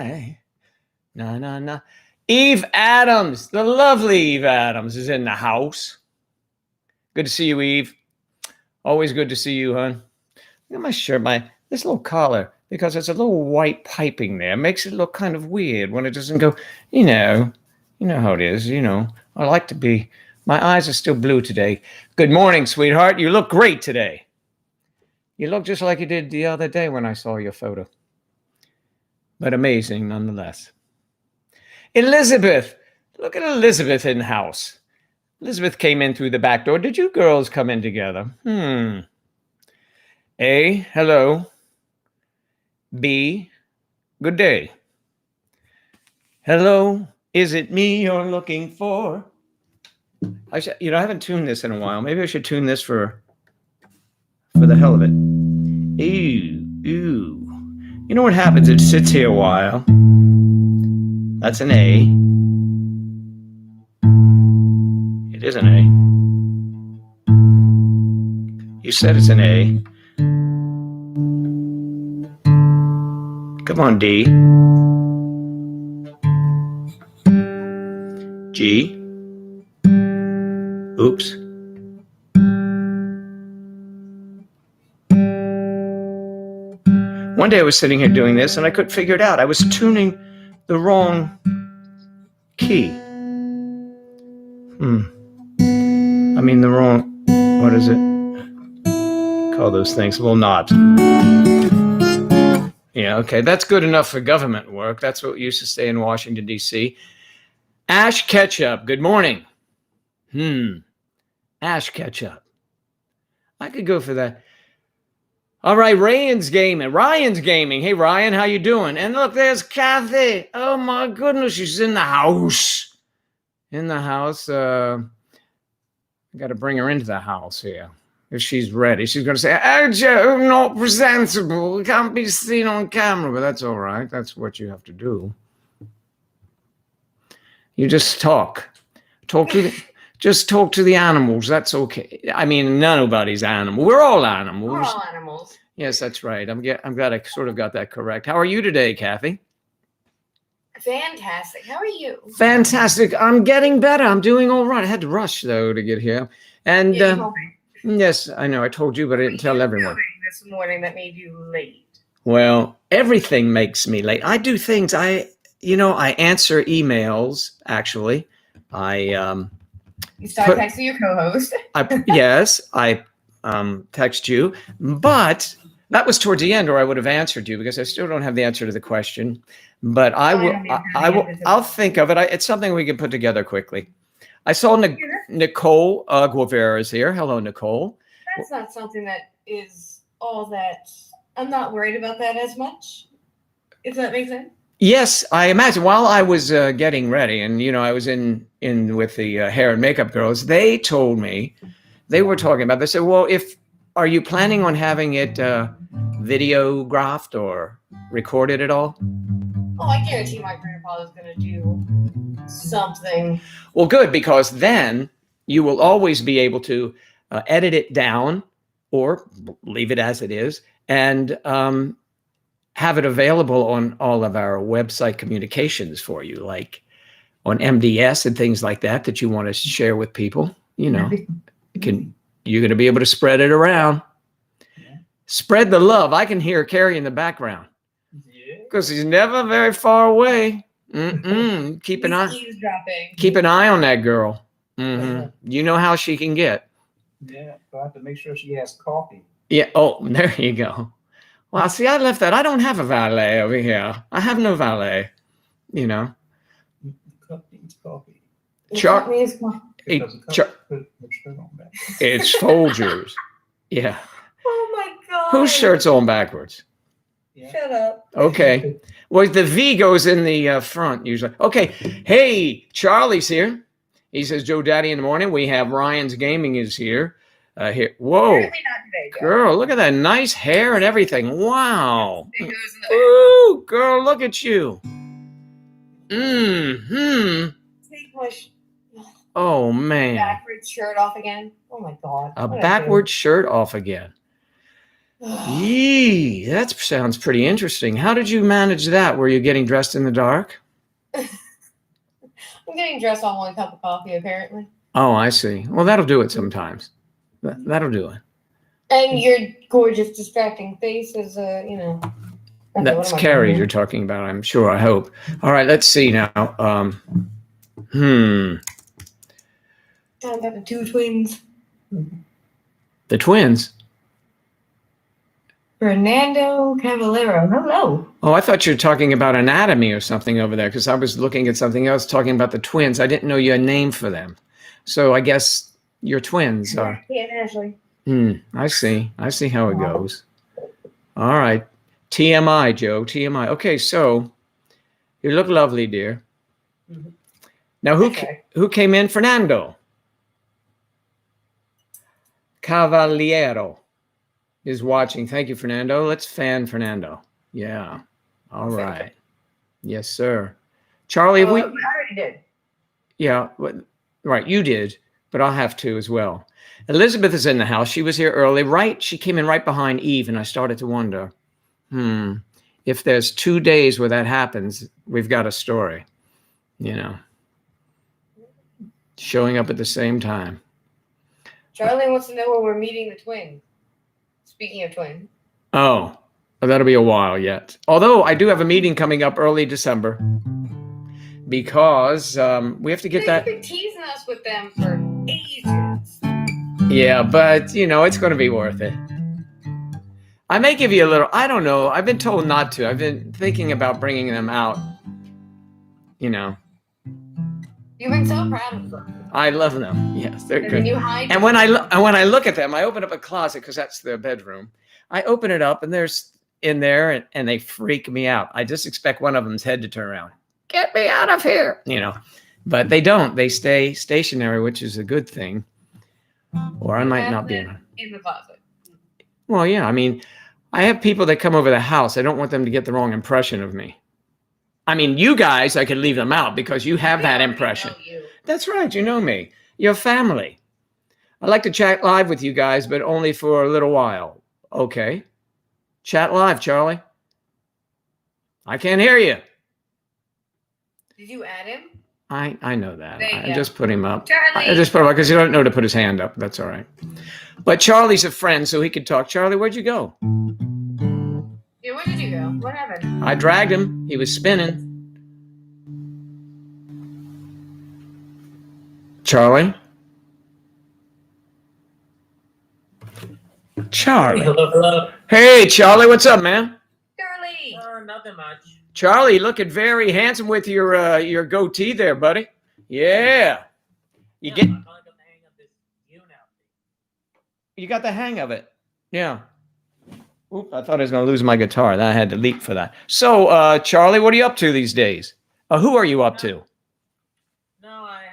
Hey. No, no, no. Eve Adams, the lovely Eve Adams, is in the house. Good to see you, Eve. Always good to see you, hon. Look at my shirt, this little collar, because there's a little white piping there. Makes it look kind of weird when it doesn't go, you know how it is, I like to be, my eyes are still blue today. Good morning, sweetheart. You look great today. You look just like you did the other day when I saw your photo. But amazing nonetheless. Elizabeth, look at Elizabeth in the house. Elizabeth came in through the back door. Did you girls come in together? A, hello. B, good day. Hello, is it me you're looking for? I haven't tuned this in a while. Maybe I should tune this for the hell of it. Ooh. You know what happens? It sits here a while. That's an A. It is an A. You said it's an A. Come on, D. G. Oops. One day I was sitting here doing this and I couldn't figure it out. I was tuning the wrong key. I mean the wrong, what is it? Call those things little knobs. Yeah, okay, that's good enough for government work. That's what used to stay in Washington, D.C. Ash Ketchup, good morning. Ash Ketchup. I could go for that. All right, Ryan's gaming. Hey, Ryan, how you doing? And look, there's Kathy. Oh, my goodness, she's in the house. I got to bring her into the house here. If she's ready, she's going to say, "Oh, Joe, not presentable. We can't be seen on camera." But that's all right. That's what you have to do. You just talk. Just talk to the animals. That's okay. I mean, nobody's animal. We're all animals. We're all animals. Yes, that's right. I'm glad I sort of got that correct. How are you today, Kathy? Fantastic. How are you? Fantastic. I'm getting better. I'm doing all right. I had to rush, though, to get here. And yes, I know. I told you, but I didn't tell everyone. This morning that made you late. Well, everything makes me late. I do things. I answer emails, actually. You start texting your co-host. Yes, I text you, but that was towards the end, or I would have answered you because I still don't have the answer to the question. But I'll think of it. It's something we can put together quickly. I saw Nicole Guevara is here. Hello, Nicole. That's not something that is all that. I'm not worried about that as much. If that makes sense. Yes, I imagine. While I was getting ready, and I was in with the hair and makeup girls, they told me they were talking about. They said, "Well, are you planning on having it videographed or recorded at all?" Oh, I guarantee my grandpa is going to do something. Well, good, because then you will always be able to edit it down or leave it as it is, and have it available on all of our website communications for you, like on MDS and things like that you want to share with people. You're going to be able to spread it around. Yeah. Spread the love. I can hear Carrie in the background because he's never very far away. Keep an eye on that girl. You know how she can get. Yeah, so I have to make sure she has coffee. Yeah. Oh, there you go. Well, see, I left that. I don't have a valet over here. I have no valet. Coffee. It's Folgers. Yeah. Oh my God. Whose shirt's on backwards? Yeah. Shut up. Okay. Well, the V goes in the front usually. Okay. Hey, Charlie's here. He says, "Joe Daddy in the morning." We have Ryan's Gaming is here. Here. Whoa. Apparently not today, Joe. Girl, look at that nice hair and everything. Wow. It goes in the Ooh, girl, look at you. Take my Oh, man. Backward shirt off again. Oh, my God. A backward shirt off again. Yee, that sounds pretty interesting. How did you manage that? Were you getting dressed in the dark? I'm getting dressed on 1 cup of coffee, apparently. Oh, I see. Well, that'll do it sometimes. That'll do it. And your gorgeous, distracting face is, you know. Okay, That's what am I Carrie doing you're talking about, I'm sure, I hope. All right, let's see now. here? Talking about the 2 twins. The twins. Fernando Cavallero. Hello. Oh, I thought you were talking about anatomy or something over there because I was looking at something else talking about the twins. I didn't know you had a name for them. So I guess your twins are. Yeah, Ashley. I see. I see how it goes. All right. TMI, Joe. TMI. Okay, so you look lovely, dear. Mhm. Now, who came in? Fernando Cavaliero is watching. Thank you, Fernando. Let's fan Fernando. Yeah. All right. Yes, sir. Charlie, I already did. Yeah, right. You did, but I'll have to as well. Elizabeth is in the house. She was here early, right? She came in right behind Eve, and I started to wonder, if there's 2 days where that happens, we've got a story, showing up at the same time. Charlie wants to know where we're meeting the twins. Speaking of twins. Oh, that'll be a while yet. Although I do have a meeting coming up early December because we have to get that. You've been teasing us with them for ages. Yeah, but it's going to be worth it. I may give you a little, I don't know. I've been told not to. I've been thinking about bringing them out. You've been so proud of them. I love them. Yes, they're And good. then you hide And when I look at them, I open up a closet because that's their bedroom. I open it up and there's in there and they freak me out. I just expect one of them's head to turn around. Get me out of here, But they don't. They stay stationary, which is a good thing. Or I might not be in the closet. Well, yeah. I mean, I have people that come over the house. I don't want them to get the wrong impression of me. I mean, you guys, I could leave them out because you have that impression. That's right. You know me. You're family. I like to chat live with you guys, but only for a little while. Okay. Chat live, Charlie. I can't hear you. Did you add him? I know that. I go. just put him up. Charlie. I just put him up because you don't know to put his hand up. That's all right. But Charlie's a friend, so he could talk. Charlie, where'd you go? Yeah, where did you go? What happened? I dragged him. He was spinning. Charlie? Charlie. Hello. Hey, Charlie, what's up, man? Charlie. Nothing much. Charlie, looking very handsome with your goatee there, buddy. Yeah. You I finally got the hang of this Yoon outfit. You got the hang of it. Yeah. Oop, I thought I was going to lose my guitar. I had to leap for that. So, Charlie, what are you up to these days? Who are you up to? No, I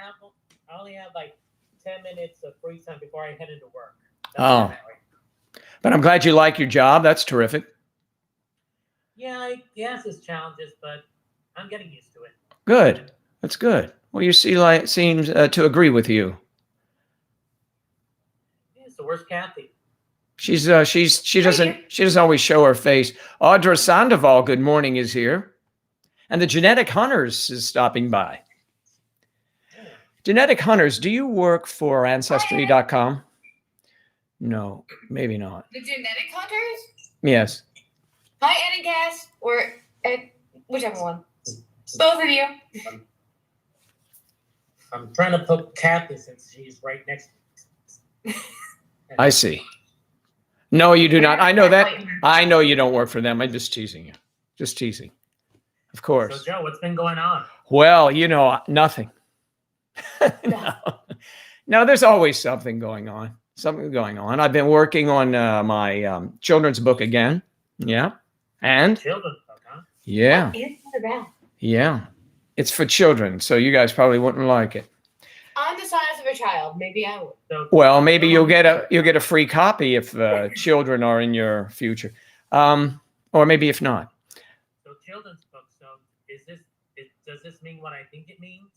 only have like 10 minutes of free time before I head into work. Oh. But I'm glad you like your job. That's terrific. Yeah, I guess it's challenges, but I'm getting used to it. Good. That's good. Well, you see, like, seems to agree with you. It's the worst Kathy. She doesn't always show her face. Audra Sandoval, good morning, is here. And the Genetic Hunters is stopping by. Genetic Hunters, do you work for Ancestry.com? No, maybe not. The Genetic Hunters? Yes. Hi, Ed and Cass, or Ed, whichever one. Both of you. I'm trying to put Kathy since she's right next to me. I see. No, you do not. I know that. I know you don't work for them. I'm just teasing you. Just teasing. Of course. So, Joe, what's been going on? Well, nothing. No, there's always something going on. I've been working on my children's book again. Yeah. And? Children's book, huh? Yeah. What is that about? Yeah. It's for children, so you guys probably wouldn't like it. I'm the size of a child. Maybe I would. So, Well, maybe you'll get a free copy if children are in your future, or maybe if not. So children's book. So does this mean what I think it means?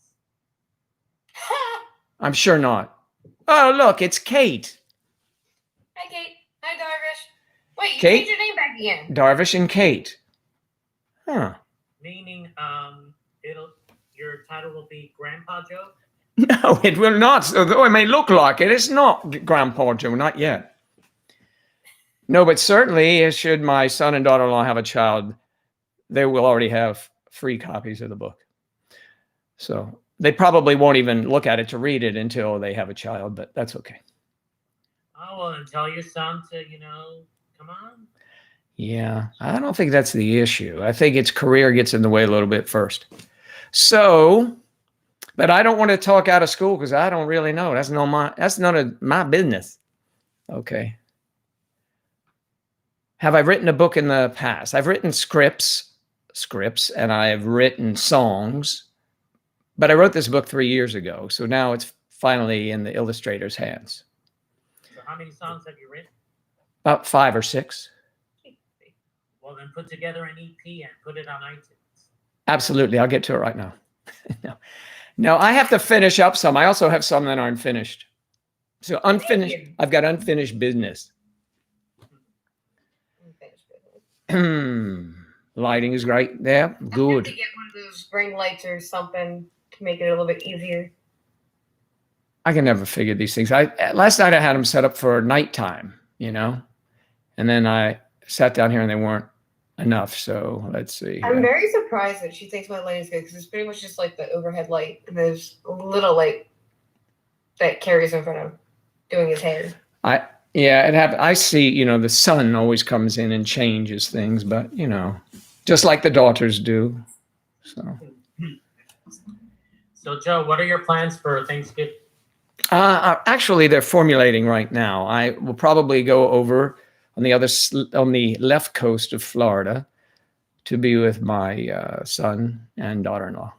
I'm sure not. Oh, look, it's Kate. Hi, Kate. Hi, Darvish. Wait, you Kate? changed your name back again. Darvish and Kate. Huh. Meaning, your title will be Grandpa Joe. No, it will not. So though it may look like it, it's not Grandpa Joe, not yet. No, but certainly, should my son and daughter-in-law have a child, they will already have free copies of the book. So they probably won't even look at it to read it until they have a child, but that's okay. Oh, well, and tell your son to, come on. Yeah, I don't think that's the issue. I think its career gets in the way a little bit first. So, but I don't want to talk out of school because I don't really know. That's none of my business. Okay. Have I written a book in the past? I've written scripts, and I've written songs, but I wrote this book 3 years ago. So now it's finally in the illustrator's hands. So how many songs have you written? About 5 or 6. Well, then put together an EP and put it on iTunes. Absolutely. I'll get to it right now. No, I have to finish up some. I also have some that aren't finished. So unfinished. I've got unfinished business. Lighting is great there. Good. To get one of those ring lights or something to make it a little bit easier. I can never figure these things. Last night I had them set up for nighttime, and then I sat down here and they weren't enough. So let's see. I'm very surprised that she thinks my light is good because it's pretty much just like the overhead light and there's a little light that carries in front of doing his hair. Yeah, it happened. I see, the sun always comes in and changes things, but, just like the daughters do. So, Joe, what are your plans for Thanksgiving? Actually, they're formulating right now. I will probably go over on the left coast of Florida to be with my son and daughter-in-law.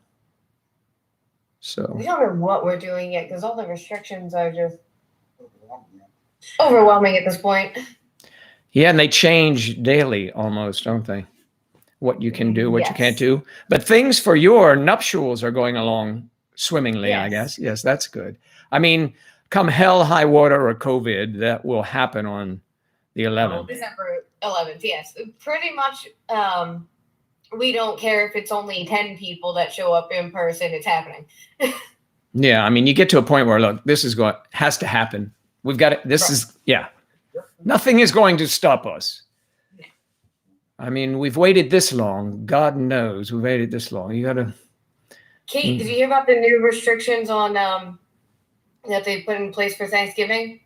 So We don't know what we're doing yet because all the restrictions are just overwhelming at this point. yeah, and they change daily almost, don't they? What you can do, what you can't do. But things for your nuptials are going along swimmingly, I guess. Yes, that's good. I mean, come hell, high water, or COVID, that will happen on the 11th. December 11th, yes. Pretty much, we don't care if it's only 10 people that show up in person. It's happening. Yeah, I mean, you get to a point where, look, this has to happen. We've got it. This is, nothing is going to stop us. I mean, we've waited this long. God knows we've waited this long. You got to. Kate, did you hear about the new restrictions on that they put in place for Thanksgiving?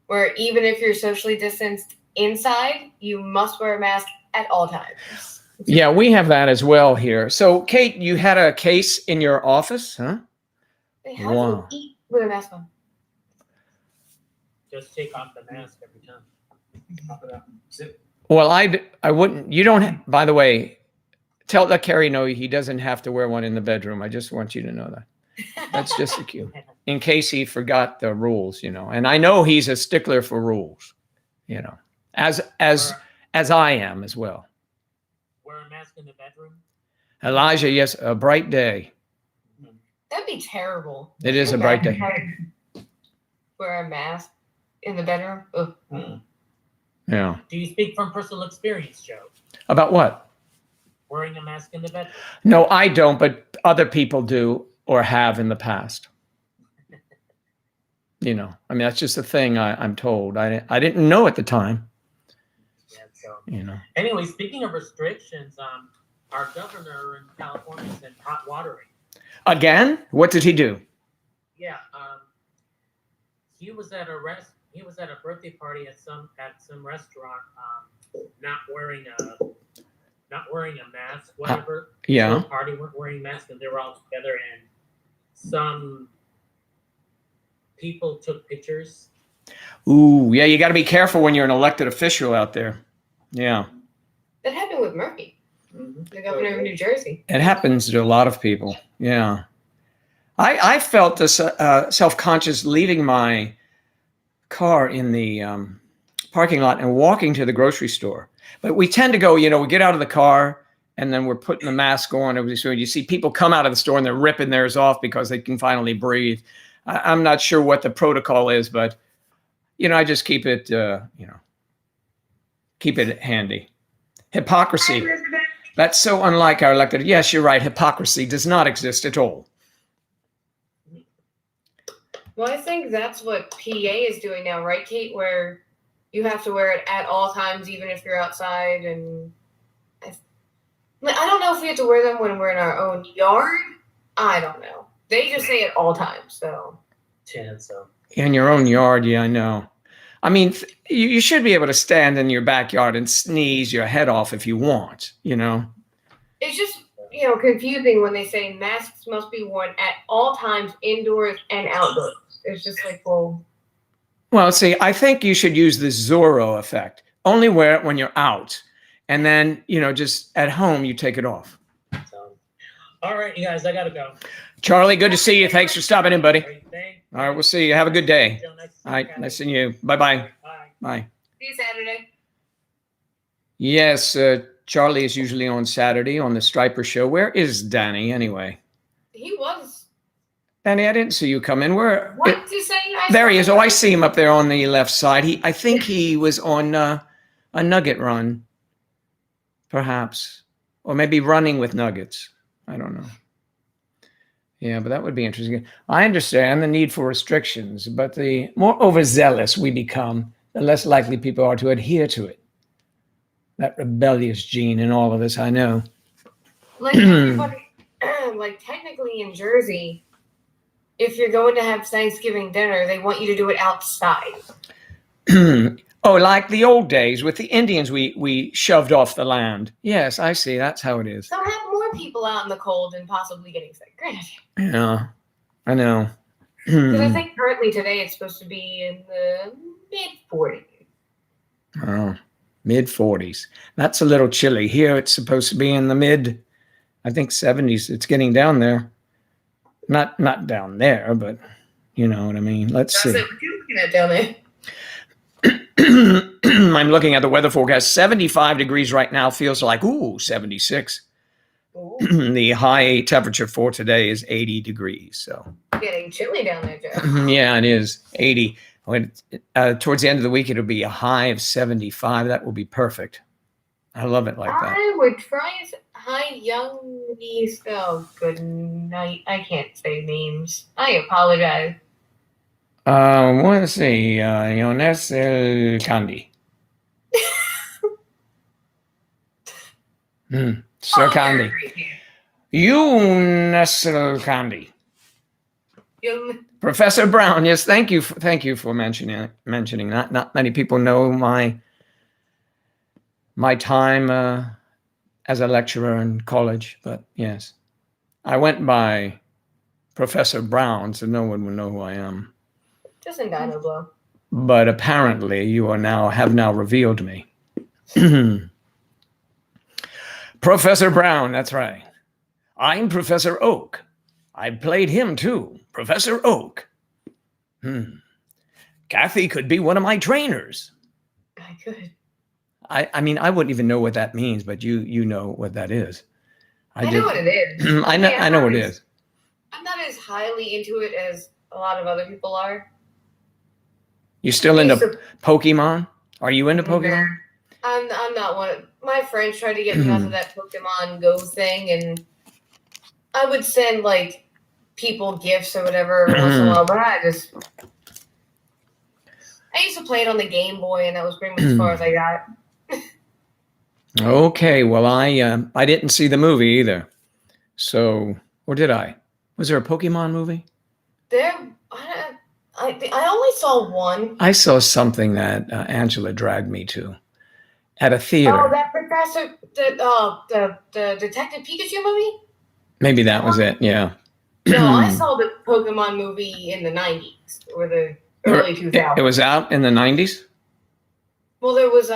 Where even if you're socially distanced inside, you must wear a mask at all times. Yeah, we have that as well here. So, Kate, you had a case in your office, huh? How do you eat with a mask on? Just take off the mask every time. Pop it out and zip. Well, I wouldn't. You don't. By the way, let Kerry know he doesn't have to wear one in the bedroom. I just want you to know that. That's just a cue. In case he forgot the rules, And I know he's a stickler for rules, as I am as well. Wear a mask in the bedroom? Elijah, yes, a bright day. That'd be terrible. It is a bright day. Wear a mask in the bedroom? Ugh. Yeah. Do you speak from personal experience, Joe? About what? Wearing a mask in the bedroom? No, I don't, but other people do or have in the past. I mean, that's just a thing I'm told. I didn't know at the time. Yeah, so, Anyway, speaking of restrictions, our governor in California said hot watering. Again? What did he do? Yeah, he was at a birthday party at some restaurant, not wearing a mask, whatever. Yeah. The party weren't wearing masks, and they were all together, and some people took pictures. Ooh, yeah, you got to be careful when you're an elected official out there. Yeah. That happened with Murphy, the governor of New Jersey. It happens to a lot of people. Yeah. I felt this self-conscious leaving my car in the parking lot and walking to the grocery store. But we tend to go, we get out of the car and then we're putting the mask on. So you see people come out of the store and they're ripping theirs off because they can finally breathe. I'm not sure what the protocol is, but, I just keep it, Keep it handy. Hypocrisy. That's so unlike our elected. Yes, you're right. Hypocrisy does not exist at all. Well, I think that's what PA is doing now, right, Kate? Where you have to wear it at all times, even if you're outside. And I don't know if we have to wear them when we're in our own yard. I don't know. They just say at all times, so. Yeah, so. In your own yard, yeah, I know. I mean, you should be able to stand in your backyard and sneeze your head off if you want, you know. It's just, confusing when they say masks must be worn at all times, indoors and outdoors. It's just like, well. Well, see, I think you should use the Zorro effect. Only wear it when you're out. And then, just at home, you take it off. So, all right, you guys, I got to go. Charlie, good to see you. Thanks for stopping in, buddy. Great, thanks. All right, we'll see you. Have a good day. All right, nice seeing you. Bye-bye. Bye. Bye. See you Saturday. Yes, Charlie is usually on Saturday on the Striper Show. Where is Danny anyway? He was. Danny, I didn't see you come in. What did you say? There he is. Oh, I see him up there on the left side. I think he was on a nugget run, perhaps. Or maybe running with nuggets. I don't know. Yeah, but that would be interesting. I understand the need for restrictions, but the more overzealous we become, the less likely people are to adhere to it. That rebellious gene in all of us, I know. Like everybody, like technically in Jersey, if you're going to have Thanksgiving dinner, they want you to do it outside. Oh, like the old days with the Indians we shoved off the land. Yes, I see. That's how it is. So have more people out in the cold and possibly getting sick. Granted. Yeah, I know. Because I think currently today it's supposed to be in the mid-40s. Oh, mid-40s. That's a little chilly. Here it's supposed to be in the mid, I think 70s. It's getting down there. Not down there, but you know what I mean. Let's see. What are you looking at down there? I'm looking at the weather forecast. 75 degrees right now. Feels like, 76. Ooh. The high temperature for today is 80 degrees. So Getting chilly down there, Joe. yeah, it is 80. Towards the end of the week, it'll be a high of 75. That will be perfect. I love it like that. I would try hi, young East. Oh, good night. I can't say names. I apologize. Let's see. Yones el Candy. Sir Candy. Yones el Candy. Professor Brown. Yes, thank you for mentioning that. Not many people know my time as a lecturer in college, but yes, I went by Professor Brown, so no one would know who I am. Just in Dino Blow. But apparently, you have now revealed me. Professor Brown, that's right. I'm Professor Oak. I played him too, Professor Oak. Kathy could be one of my trainers. I could. I mean, I wouldn't even know what that means, but you know what that is. I know what it is. I know what it is. I'm not as highly into it as a lot of other people are. You still into Pokemon? Are you into Pokemon? I'm not one. My friends tried to get me off of that Pokemon Go thing, and I would send like people gifts or whatever once in a while, but I used to play it on the Game Boy, and that was pretty much as far as I got. Okay, well, I didn't see the movie either. So, or did I? Was there a Pokemon movie? I only saw one. I saw something that Angela dragged me to at a theater. Oh, that Professor, the Detective Pikachu movie? Maybe that was it, yeah. No, I saw the Pokemon movie in the 90s or the early 2000s. It was out in the 90s? Well, there was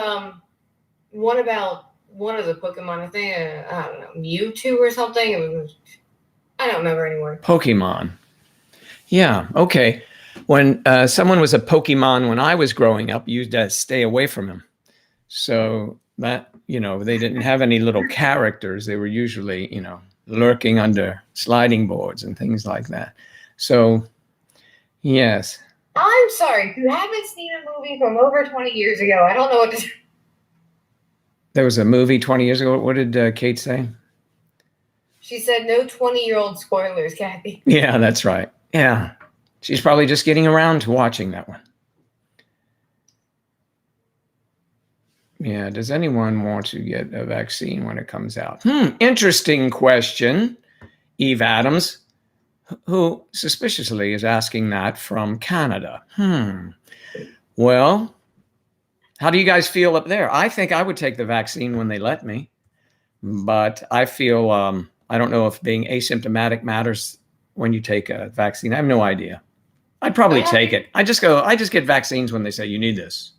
one about one of the Pokemon, I think, I don't know, Mewtwo or something. I don't remember anymore. Pokemon. Yeah, okay. When someone was a Pokemon when I was growing up, you had to stay away from him. So that, they didn't have any little characters. They were usually, lurking under sliding boards and things like that. So, yes. I'm sorry. If you haven't seen a movie from over 20 years ago, I don't know what to There was a movie 20 years ago. What did Kate say? She said no 20-year-old spoilers, Kathy. Yeah, that's right. Yeah. She's probably just getting around to watching that one. Yeah. Does anyone want to get a vaccine when it comes out? Interesting question. Eve Adams, who suspiciously is asking that from Canada. Well, how do you guys feel up there? I think I would take the vaccine when they let me, but I feel I don't know if being asymptomatic matters when you take a vaccine. I have no idea. I'd probably take it. I just get vaccines when they say you need this.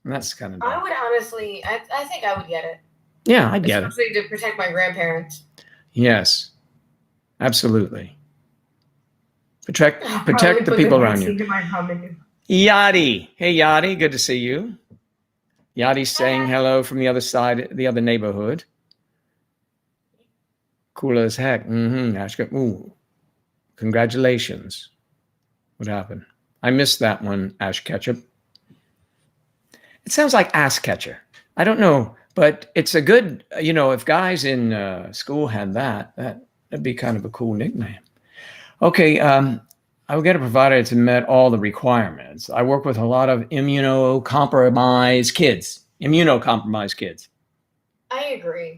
And that's kind of. I would honestly, I think I would get it. Yeah, I'd get it. Especially to protect my grandparents. Yes, absolutely. Protect the people around you. Yadi. Hey, Yadi. Good to see you. Yadi's saying hello from the other side, the other neighborhood. Cool as heck. Ashka. Ooh. Congratulations. What happened? I missed that one, Ash Ketchup. It sounds like ass catcher. I don't know, but it's a good, if guys in school had that'd be kind of a cool nickname. Okay, I will get a provider that's met all the requirements. I work with a lot of immunocompromised kids. I agree.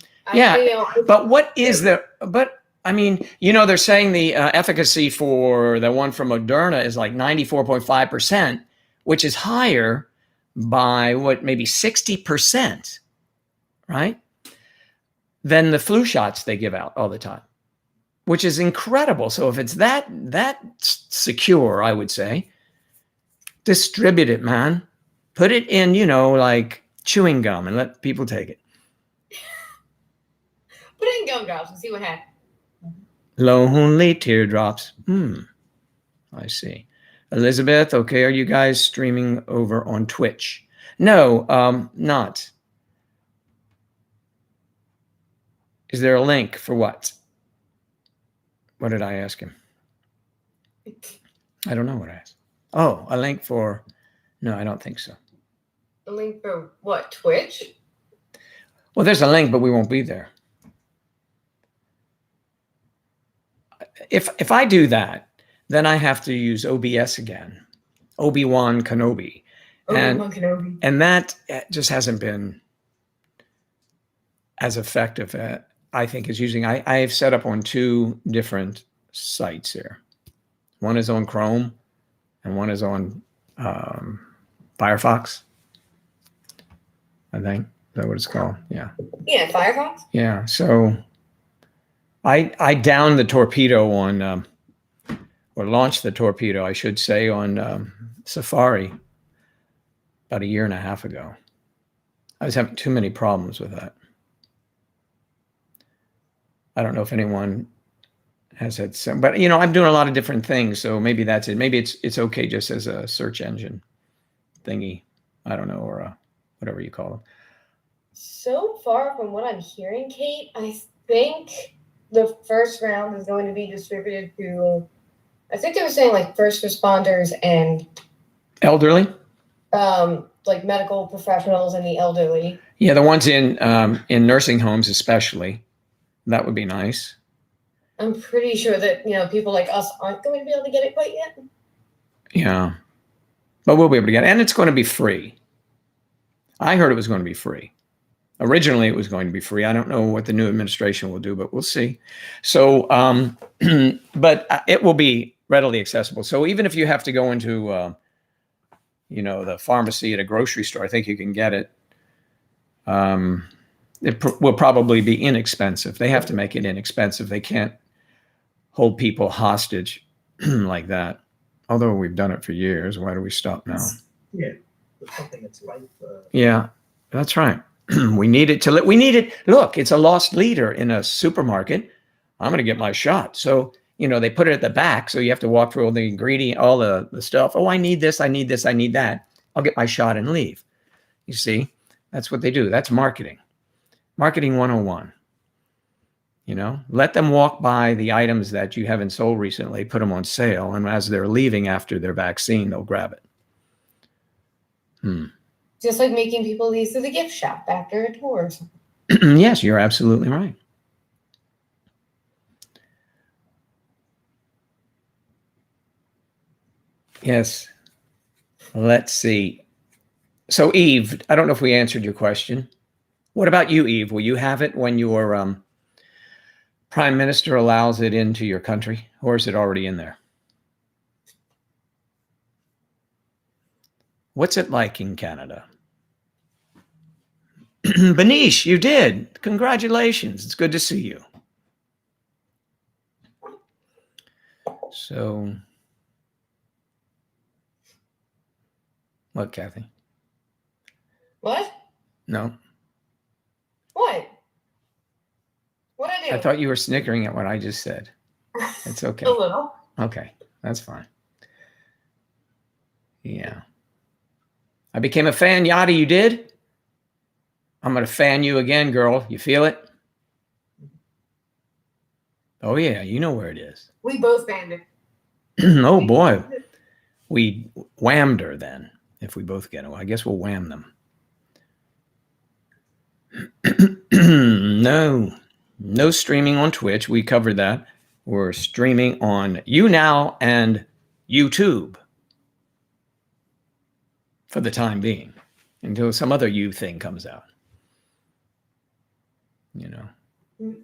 But what is the, they're saying the efficacy for the one from Moderna is like 94.5%, which is higher by maybe 60%, right? Than the flu shots they give out all the time, which is incredible. So if it's that secure, I would say, distribute it, man. Put it in, like chewing gum and let people take it. Put it in gumdrops and see what happens. Lonely teardrops. I see. Elizabeth, okay, are you guys streaming over on Twitch? No, not. Is there a link for what? What did I ask him? I don't know what I asked. Oh, a link for... No, I don't think so. A link for what, Twitch? Well, there's a link, but we won't be there. If I do that, then I have to use OBS again. Obi-Wan Kenobi. And that just hasn't been as effective, I think, as using... I've set up on 2 different sites here. One is on Chrome and one is on Firefox, I think. Is that what it's called? Yeah. Yeah, Firefox? Yeah, so I downed the torpedo on... or launched the torpedo, I should say, on Safari about 1.5 years ago. I was having too many problems with that. I don't know if anyone has had some, but I'm doing a lot of different things, so maybe that's it. Maybe it's okay just as a search engine thingy. I don't know, or whatever you call them. So far from what I'm hearing, Kate, I think the first round is going to be distributed to... I think they were saying like first responders and elderly, like medical professionals and the elderly. Yeah, the ones in nursing homes especially. That would be nice. I'm pretty sure that people like us aren't going to be able to get it quite yet. Yeah, but we'll be able to get it, and it's going to be free. I heard it was going to be free. Originally, it was going to be free. I don't know what the new administration will do, but we'll see. So, but it will be readily accessible. So even if you have to go into, the pharmacy at a grocery store, I think you can get it. It will probably be inexpensive. They have to make it inexpensive. They can't hold people hostage like that. Although we've done it for years. Why do we stop now? Yeah, something that's life. Yeah, that's right. We need it. Look, it's a lost leader in a supermarket. I'm going to get my shot. So, they put it at the back. So you have to walk through all the ingredient, all the stuff. Oh, I need this. I need this. I need that. I'll get my shot and leave. You see, that's what they do. That's marketing. Marketing 101. Let them walk by the items that you haven't sold recently, put them on sale. And as they're leaving after their vaccine, they'll grab it. Just like making people leave through the gift shop after a tour or something. Yes, you're absolutely right. Yes. Let's see. So, Eve, I don't know if we answered your question. What about you, Eve? Will you have it when your prime minister allows it into your country, or is it already in there? What's it like in Canada? Benish, you did. Congratulations. It's good to see you. So, what, Kathy? What? No. What? What I do? I thought you were snickering at what I just said. It's okay. A little. Okay, that's fine. Yeah. I became a fan, Yachty, you did? I'm going to fan you again, girl. You feel it? Oh, yeah, you know where it is. We both banned it. Oh, boy. We whammed her then, if we both get it. Well, I guess we'll wham them. No streaming on Twitch. We covered that. We're streaming on YouNow and YouTube for the time being, until some other you thing comes out. You know.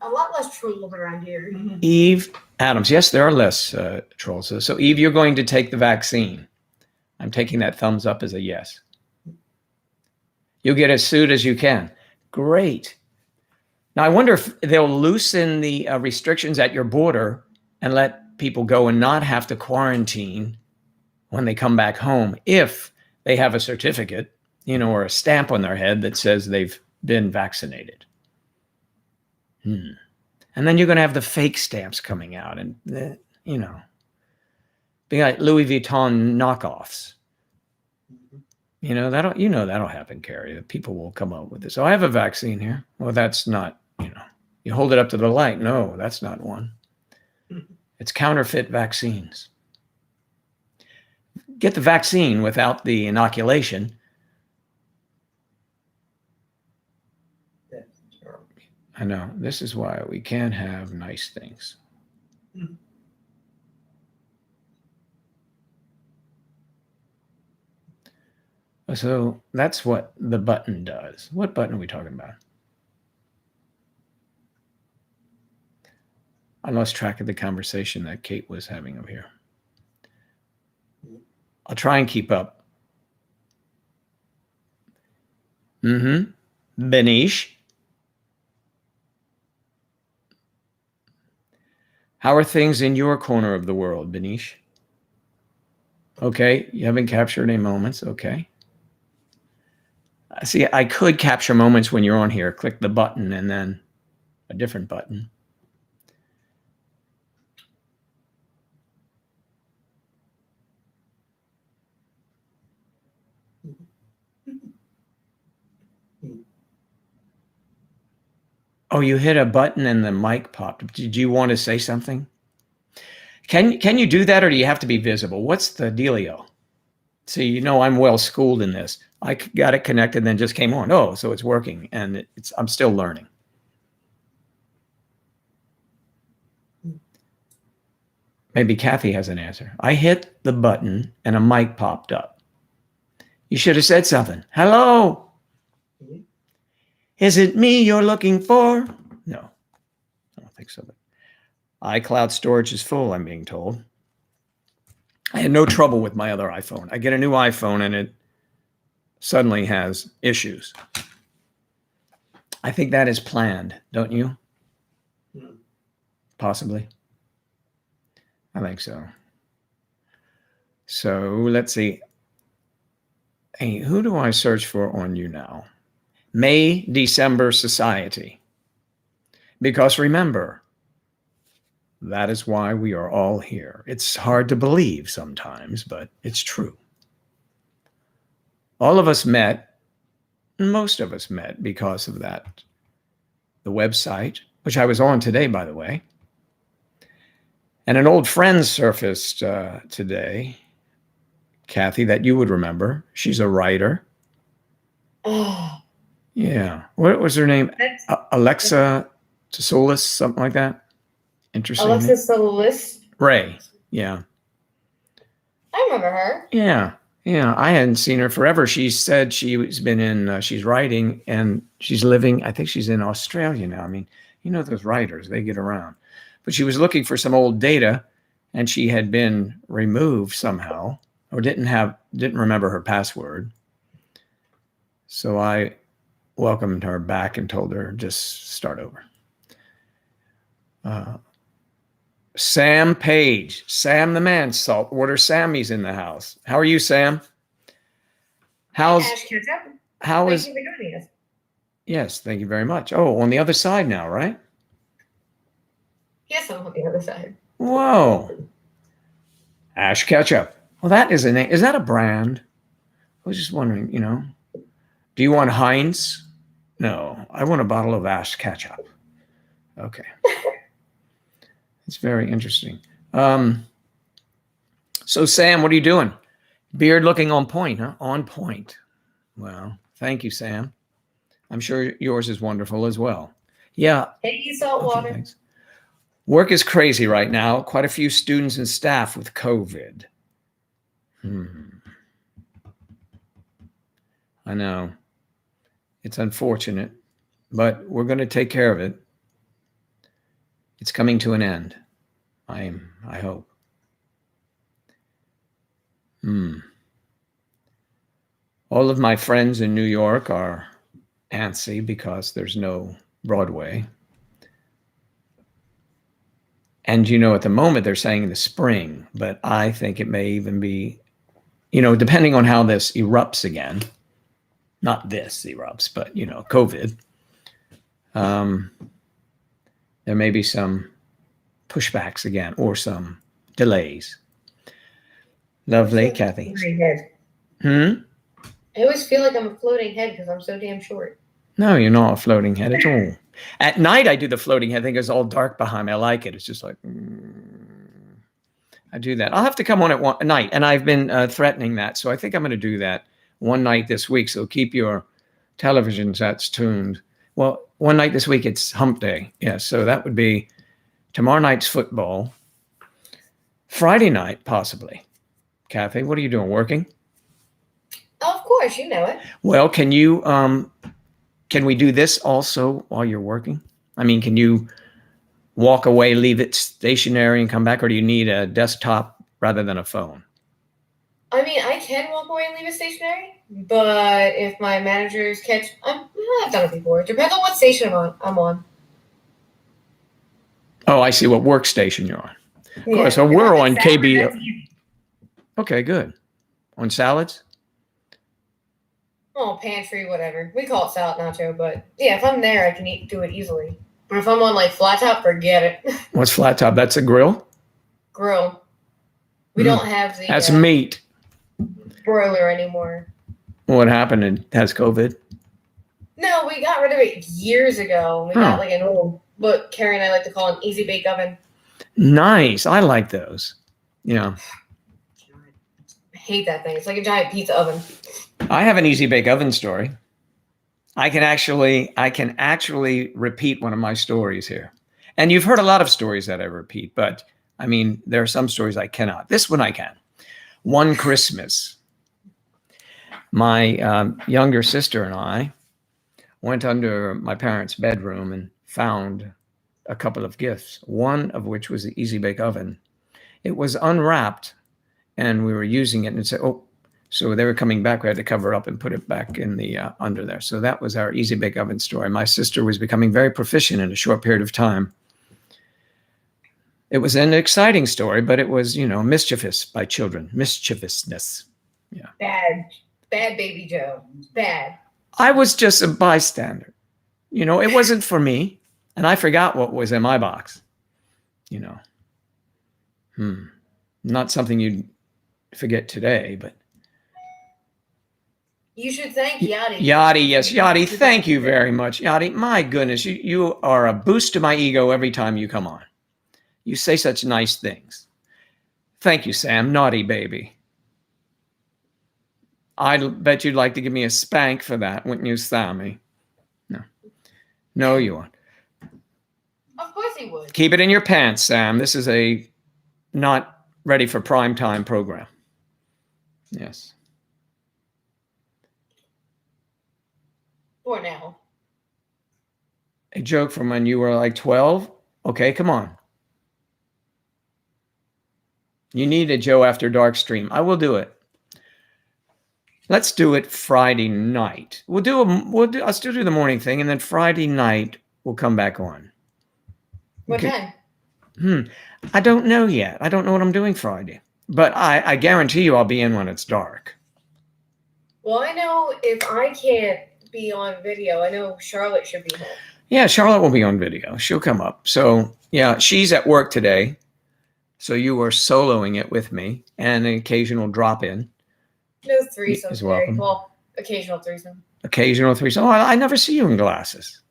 A lot less trolls around here. Eve Adams. Yes, there are less trolls. So, Eve, you're going to take the vaccine. I'm taking that thumbs up as a yes. You'll get as soon as you can. Great. Now, I wonder if they'll loosen the restrictions at your border and let people go and not have to quarantine when they come back home if they have a certificate, or a stamp on their head that says they've been vaccinated. And then you're going to have the fake stamps coming out and, being like Louis Vuitton knockoffs. That'll happen, Carrie. People will come up with this. Oh, I have a vaccine here. Well, that's not, you hold it up to the light. No, that's not one. It's counterfeit vaccines. Get the vaccine without the inoculation. That's terrible. I know. This is why we can't have nice things. So that's what the button does. What button are we talking about? I lost track of the conversation that Kate was having over here. I'll try and keep up. Benish. How are things in your corner of the world, Benish? Okay, you haven't captured any moments. Okay. See, I could capture moments when you're on here. Click the button and then a different button. Oh, you hit a button and the mic popped. Did you want to say something? Can you do that, or do you have to be visible? What's the dealio? See, I'm well schooled in this. I got it connected, then just came on. Oh, so it's working, and I'm still learning. Maybe Kathy has an answer. I hit the button and a mic popped up. You should have said something. Hello. Is it me you're looking for? No, I don't think so. But iCloud storage is full, I'm being told. I had no trouble with my other iPhone. I get a new iPhone and it suddenly has issues. I think that is planned, don't you? Possibly. I think so. So let's see. Hey, who do I search for on YouNow? May December Society. Because remember, that is why we are all here. It's hard to believe sometimes, but it's true. All of us met, most of us met because of that. The website, which I was on today, by the way. And an old friend surfaced today, Kathy, that you would remember. She's a writer. Oh, Yeah. What was her name? that's Alexa Solis, something like that. Interesting. name. Alexis Solis. Ray. Yeah. I remember her. Yeah. Yeah. I hadn't seen her forever. She said she's been in, she's writing and she's living, I think she's in Australia now. I mean, you know, those writers, they get around. But she was looking for some old data and she had been removed somehow or didn't remember her password. So I welcomed her back and told her just start over. Sam Page, Sam the man, Saltwater Sammy's in the house. How are you, Sam? How is? Thank you for joining us. Yes, thank you very much. Oh, on the other side now, right? Yes, I'm on the other side. Whoa. Ash Ketchup. Well, that is a name. Is that a brand? I was just wondering, you know. Do you want Heinz? No, I want a bottle of Ash Ketchup. Okay. It's very interesting. So, Sam, what are you doing? Beard looking on point, huh? On point. Well, thank you, Sam. I'm sure yours is wonderful as well. Yeah. Thank you, Saltwater. Okay, work is crazy right now. Quite a few students and staff with COVID. I know. It's unfortunate, but we're going to take care of it. It's coming to an end. I hope. All of my friends in New York are antsy because there's no Broadway. And, you know, at the moment they're saying in the spring, but I think it may even be, you know, depending on how this erupts again, not this erupts, but, you know, COVID, there may be some pushbacks again or some delays. Lovely, Kathy. I always feel like I'm a floating head because I'm so damn short. No, you're not a floating head at all. At night, I do the floating head thing. It's all dark behind me. I like it. It's just like, I do that. I'll have to come on at night. And I've been threatening that. So I think I'm going to do that one night this week. So keep your television sets tuned. Well, one night this week, it's Hump Day. Yeah, so that would be tomorrow night's football. Friday night, possibly. Kathy, what are you doing? Working? Of course, you know it. Well, can you, can we do this also while you're working? I mean, can you walk away, leave it stationary and come back, or do you need a desktop rather than a phone? I mean, I can walk away and leave it stationary, but if my managers catch, I've done it before. It depends on what station I'm on. Oh, I see what workstation you're on. Of Yeah. course, so we're on KB. That's easy. Okay, good. On salads? Oh, pantry, whatever. We call it salad nacho, but yeah, if I'm there, I can do it easily. But if I'm on like flat top, forget it. What's flat top? That's a grill? Grill. We don't have the That's meat. broiler anymore. What happened? It has COVID? No, we got rid of it years ago. We got like an old, what Carrie and I like to call an easy bake oven. Nice. I like those. Yeah. I hate that thing. It's like a giant pizza oven. I have an easy bake oven story. I can actually repeat one of my stories here. And you've heard a lot of stories that I repeat, but I mean, there are some stories I cannot. This one I can. One Christmas, my younger sister and I went under my parents' bedroom and found a couple of gifts, one of which was the easy bake oven. It was unwrapped and we were using it and said, oh, so they were coming back. We had to cover it up and put it back in the under there. So that was our easy bake oven story. My sister was becoming very proficient in a short period of time. It was an exciting story, but it was, you know, mischievous by children. Mischievousness. Yeah. Bad baby Joe. Bad. I was just a bystander. You know, it wasn't for me. And I forgot what was in my box. You know. Not something you'd forget today, but. You should thank Yachty. Yachty, yes. Yachty, thank you very much. Yachty, my goodness, you are a boost to my ego every time you come on. You say such nice things. Thank you, Sam. Naughty baby. I bet you'd like to give me a spank for that, wouldn't you, Sammy? No. No, you won't. Of course he would. Keep it in your pants, Sam. This is a not ready for prime time program. Yes. For now. A joke from when you were like 12? Okay, come on. You need a Joe After Dark stream. I will do it. Let's do it Friday night. I'll still do the morning thing, and then Friday night we'll come back on. What Okay. time? I don't know yet. I don't know what I'm doing Friday. But I guarantee you I'll be in when it's dark. Well, I know if I can't be on video, I know Charlotte should be home. Yeah, Charlotte will be on video. She'll come up. So, yeah, she's at work today. So you are soloing it with me and an occasional drop in. No threesome. Is welcome. Well, occasional threesome. Occasional threesome. Oh, I never see you in glasses.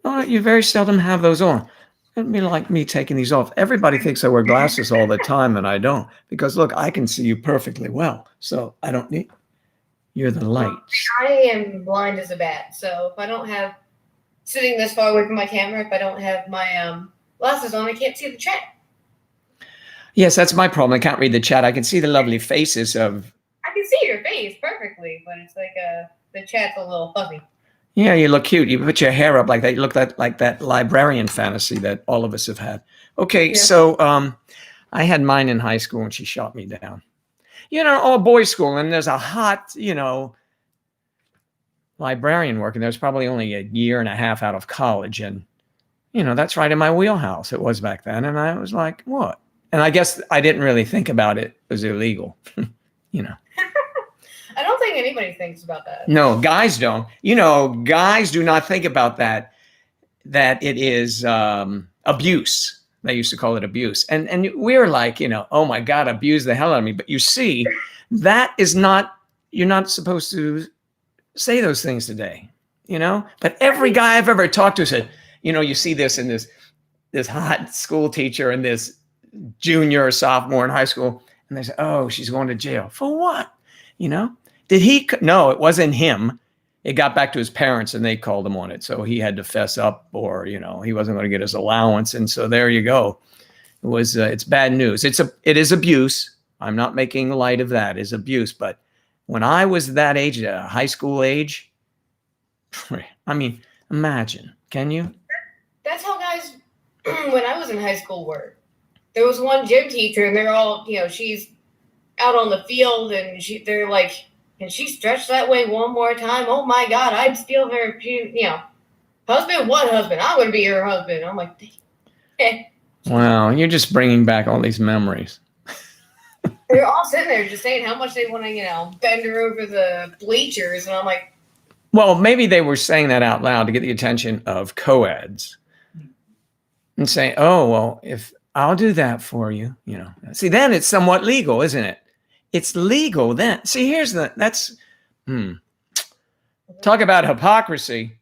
Oh, you very seldom have those on. It'd be like me taking these off. Everybody thinks I wear glasses all the time, and I don't. Because, look, I can see you perfectly well. So I don't need... You're the light. I am blind as a bat. So if I don't have... Sitting this far away from my camera, if I don't have my glasses on, I can't see the chat. Yes, that's my problem. I can't read the chat. I can see the lovely faces of... I can see your face perfectly, but it's like the chat's a little fuzzy. Yeah, you look cute. You put your hair up like that. You look like that librarian fantasy that all of us have had. Okay, yeah. So I had mine in high school and she shot me down. You know, all boys school, and there's a hot, librarian working. There's probably only a year and a half out of college. And, that's right in my wheelhouse. It was back then. And I was like, what? And I guess I didn't really think about it. It was illegal, I don't think anybody thinks about that. No, guys don't. Guys do not think about that it is abuse. They used to call it abuse. And we're like, oh my God, abuse the hell out of me. But you see, that is not, you're not supposed to say those things today, But every guy I've ever talked to said, you see this in this hot school teacher and this junior or sophomore in high school, and they say, oh, she's going to jail. For what? Did he? No, it wasn't him. It got back to his parents and they called him on it. So he had to fess up, or, he wasn't going to get his allowance. And so there you go. It was, it's bad news. It is abuse. I'm not making light of that. It's abuse. But when I was that age, high school age, I mean, imagine, can you? That's how guys, when I was in high school, were. There was one gym teacher and they're all, she's out on the field and they're like, and she stretched that way one more time. Oh my God, I'd steal her, husband, what husband? I'm going to be her husband. I'm like, hey. Wow, you're just bringing back all these memories. They're all sitting there just saying how much they want to, bend her over the bleachers. And I'm like. Well, maybe they were saying that out loud to get the attention of co-eds and say, oh, well, if I'll do that for you, See, then it's somewhat legal, isn't it? It's legal then. See, talk about hypocrisy.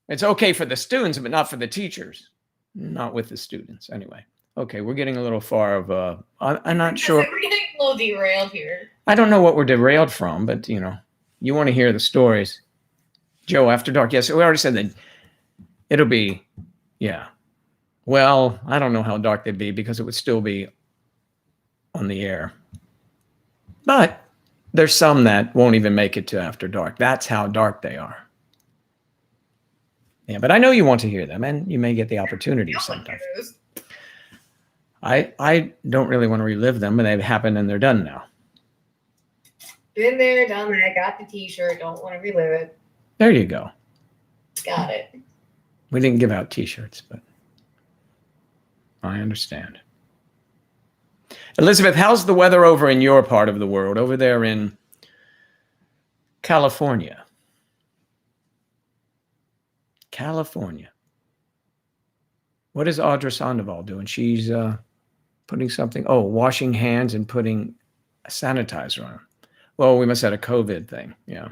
It's okay for the students, but not for the teachers. Not with the students. Anyway. Okay, we're getting a little far of, I'm not sure. We're getting a little derailed here. I don't know what we're derailed from, but, you want to hear the stories. Joe After Dark. Yes, we already said that it'll be, yeah. Well, I don't know how dark they'd be because it would still be on the air. But there's some that won't even make it to After Dark. That's how dark they are. Yeah, but I know you want to hear them, and you may get the opportunity sometime. I don't really want to relive them, but they've happened and they're done now. Been there, done that, got the t-shirt, don't want to relive it. There you go. Got it. We didn't give out t-shirts, but I understand. Elizabeth, how's the weather over in your part of the world, over there in California? California. What is Audra Sandoval doing? She's putting something, washing hands and putting a sanitizer on. Well, we must have had a COVID thing. Yeah.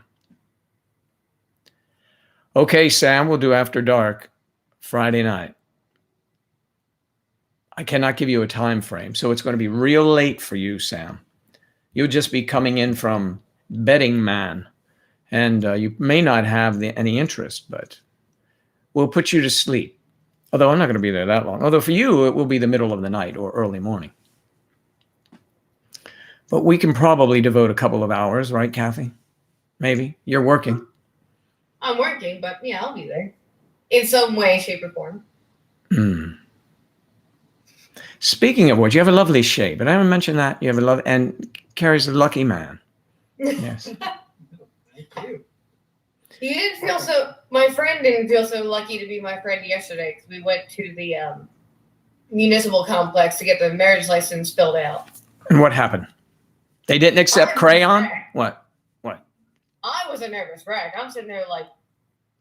Okay, Sam, we'll do After Dark Friday night. I cannot give you a time frame, so it's going to be real late for you, Sam. You'll just be coming in from betting man, and you may not have any interest, but we'll put you to sleep. Although I'm not going to be there that long. Although for you, it will be the middle of the night or early morning. But we can probably devote a couple of hours, right, Kathy? Maybe. You're working. I'm working, but yeah, I'll be there. In some way, shape, or form. Speaking of which, you have a lovely shape. And I haven't mentioned that. You have a love, and Carrie's a lucky man. Yes. Thank you. You didn't feel so. My friend didn't feel so lucky to be my friend yesterday because we went to the municipal complex to get the marriage license filled out. And what happened? They didn't accept crayon? What? I was a nervous wreck. I'm sitting there like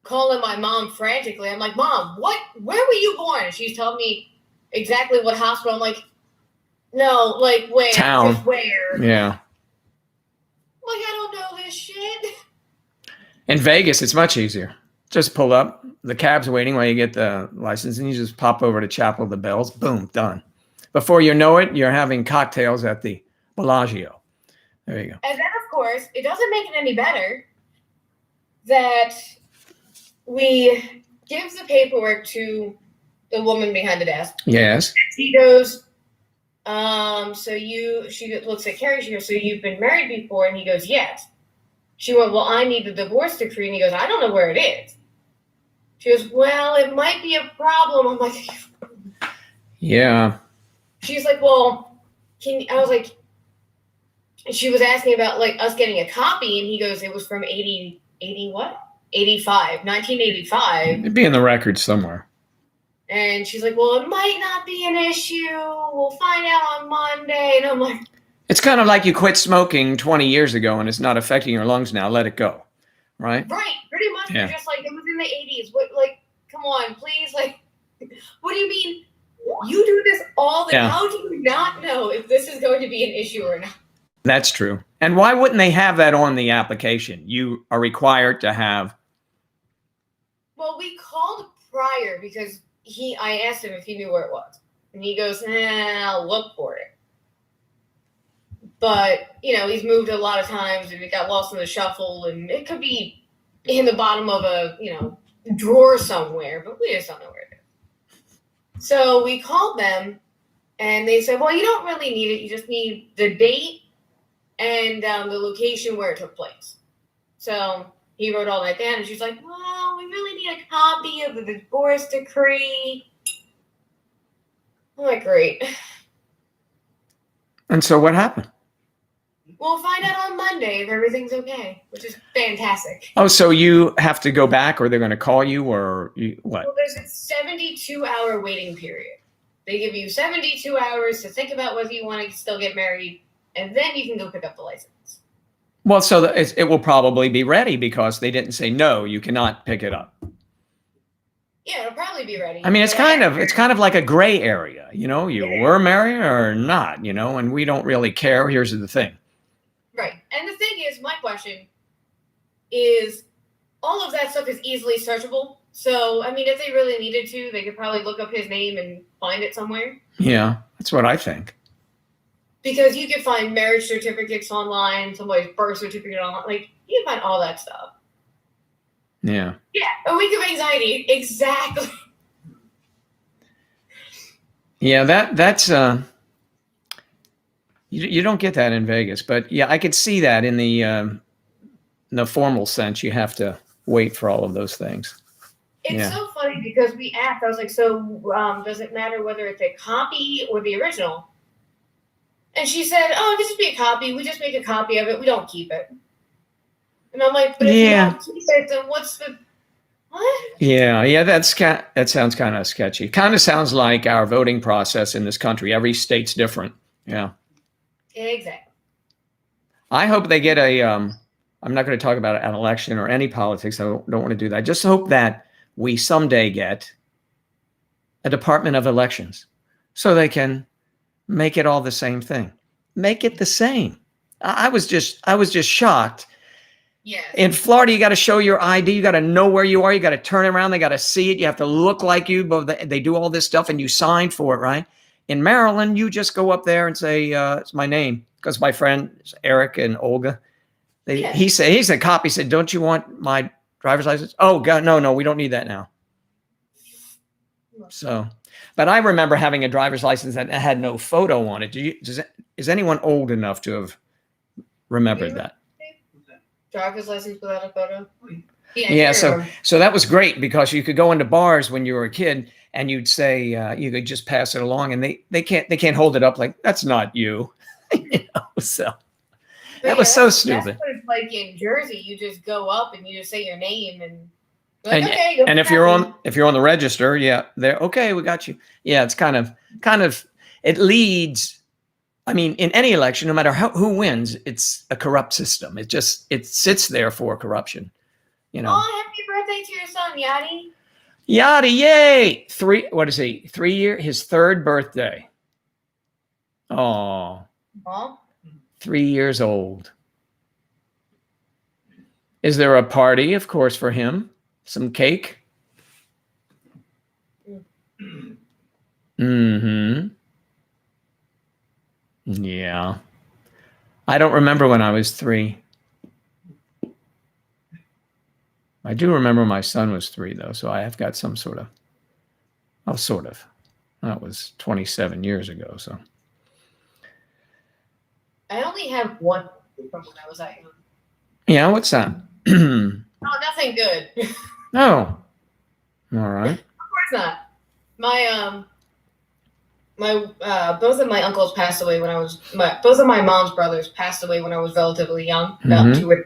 calling my mom frantically. I'm like, Mom, what? Where were you born? And she's telling me exactly what hospital. I'm like, no, like where? Town. Just where? Yeah. Like, I don't know this shit. In Vegas, it's much easier. Just pull up. The cab's waiting while you get the license, and you just pop over to Chapel of the Bells. Boom, done. Before you know it, you're having cocktails at the Bellagio. There you go. And then, of course, it doesn't make it any better that we give the paperwork to the woman behind the desk. Yes. She goes, she looks at Carrie, she goes, so you've been married before? And he goes, yes. She went, well, I need the divorce decree. And he goes, I don't know where it is. She goes, well, it might be a problem. I'm like, yeah. She's like, well, I was like, she was asking about like us getting a copy. And he goes, it was from 1985. It'd be in the records somewhere. And she's like, well, it might not be an issue. We'll find out on Monday. And I'm like, it's kind of like you quit smoking 20 years ago and it's not affecting your lungs now. Let it go. Right? Right. Pretty much. Yeah. Just like it was in the 80s. What, like, come on, please. Like, what do you mean? You do this all the time. How do you not know if this is going to be an issue or not? That's true. And why wouldn't they have that on the application? You are required to have. Well, we called prior because I asked him if he knew where it was. And he goes, I'll look for it. But, he's moved a lot of times and it got lost in the shuffle and it could be in the bottom of a, drawer somewhere, but we just don't know where it is. So we called them and they said, well, you don't really need it. You just need the date and the location where it took place. So he wrote all that down and she's like, well, we really need a copy of the divorce decree. I'm like, great. And so what happened? We'll find out on Monday if everything's okay, which is fantastic. Oh, so you have to go back or they're going to call you or what? Well, there's a 72-hour waiting period. They give you 72 hours to think about whether you want to still get married, and then you can go pick up the license. Well, so it will probably be ready because they didn't say, no, you cannot pick it up. Yeah, it'll probably be ready. I mean, it's kind of like a gray area, you were married or not, and we don't really care. Here's the thing. Right. And the thing is, my question is, all of that stuff is easily searchable. So, I mean, if they really needed to, they could probably look up his name and find it somewhere. Yeah, that's what I think. Because you can find marriage certificates online, somebody's birth certificate online. Like, you can find all that stuff. Yeah. Yeah, a week of anxiety. Exactly. Yeah, that's you don't get that in Vegas, but yeah, I could see that in the formal sense. You have to wait for all of those things. It's so funny because we asked. I was like, so does it matter whether it's a copy or the original? And she said, oh, it could just be a copy. We just make a copy of it. We don't keep it. And I'm like, but if you don't keep it, then what's the what? Yeah, that sounds kind of sketchy. Kind of sounds like our voting process in this country. Every state's different. Yeah. Exactly. I hope they get I'm not going to talk about an election or any politics. I don't want to do that. I just hope that we someday get a Department of Elections so they can make it all the same thing. Make it the same. I was just shocked. Yes. In Florida, you got to show your ID. You got to know where you are. You got to turn around. They got to see it. You have to look like you. But they do all this stuff and you sign for it, right? In Maryland, you just go up there and say, it's my name. because my friends Eric and Olga, Yeah. he said, cop. He said, don't you want my driver's license? Oh God, no, we don't need that now. So, but I remember having a driver's license that had no photo on it. Is anyone old enough to have remembered that? Driver's license without a photo? Yeah, so that was great because you could go into bars when you were a kid and you'd say you could just pass it along, and they can't hold it up like that's not you. So that was so stupid. That's what it's like in Jersey. You just go up and you just say your name and like, okay. And if you're on the register, yeah, they're okay. We got you. Yeah, it's kind of it leads. I mean, in any election, no matter who wins, it's a corrupt system. It sits there for corruption. Oh, happy birthday to your son, Yadi. Yadi, yay! 3 year, his third birthday. Oh. 3 years old. Is there a party, of course, for him? Some cake? Mm-hmm. Yeah. I don't remember when I was 3. I do remember my son was 3, though, so I have got some sort of. That was 27 years ago, so. I only have one from when I was that young. Yeah, what's that? Oh, nothing good. Oh. All right. Of course not. Both of my uncles passed away when I was. Both of my mom's brothers passed away when I was relatively young, about 2 or 3.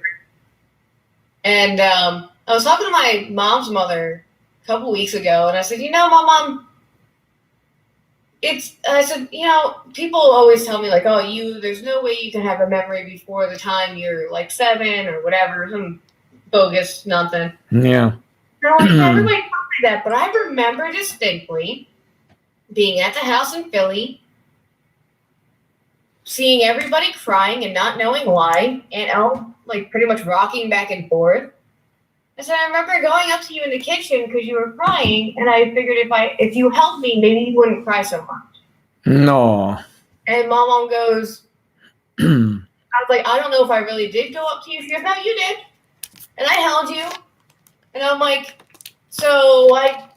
And I was talking to my mom's mother a couple weeks ago, and I said, Mom, I said, people always tell me, like, oh, there's no way you can have a memory before the time you're, like, 7 or whatever, some bogus nonsense. Yeah. Everybody told me that, but I remember distinctly being at the house in Philly, seeing everybody crying and not knowing why, and Elle, like, pretty much rocking back and forth. I said, I remember going up to you in the kitchen because you were crying, and I figured if you helped me, maybe you wouldn't cry so much. No. And Mom goes, I was like, I don't know if I really did go up to you. She goes, no, you did. And I held you. And I'm like, so I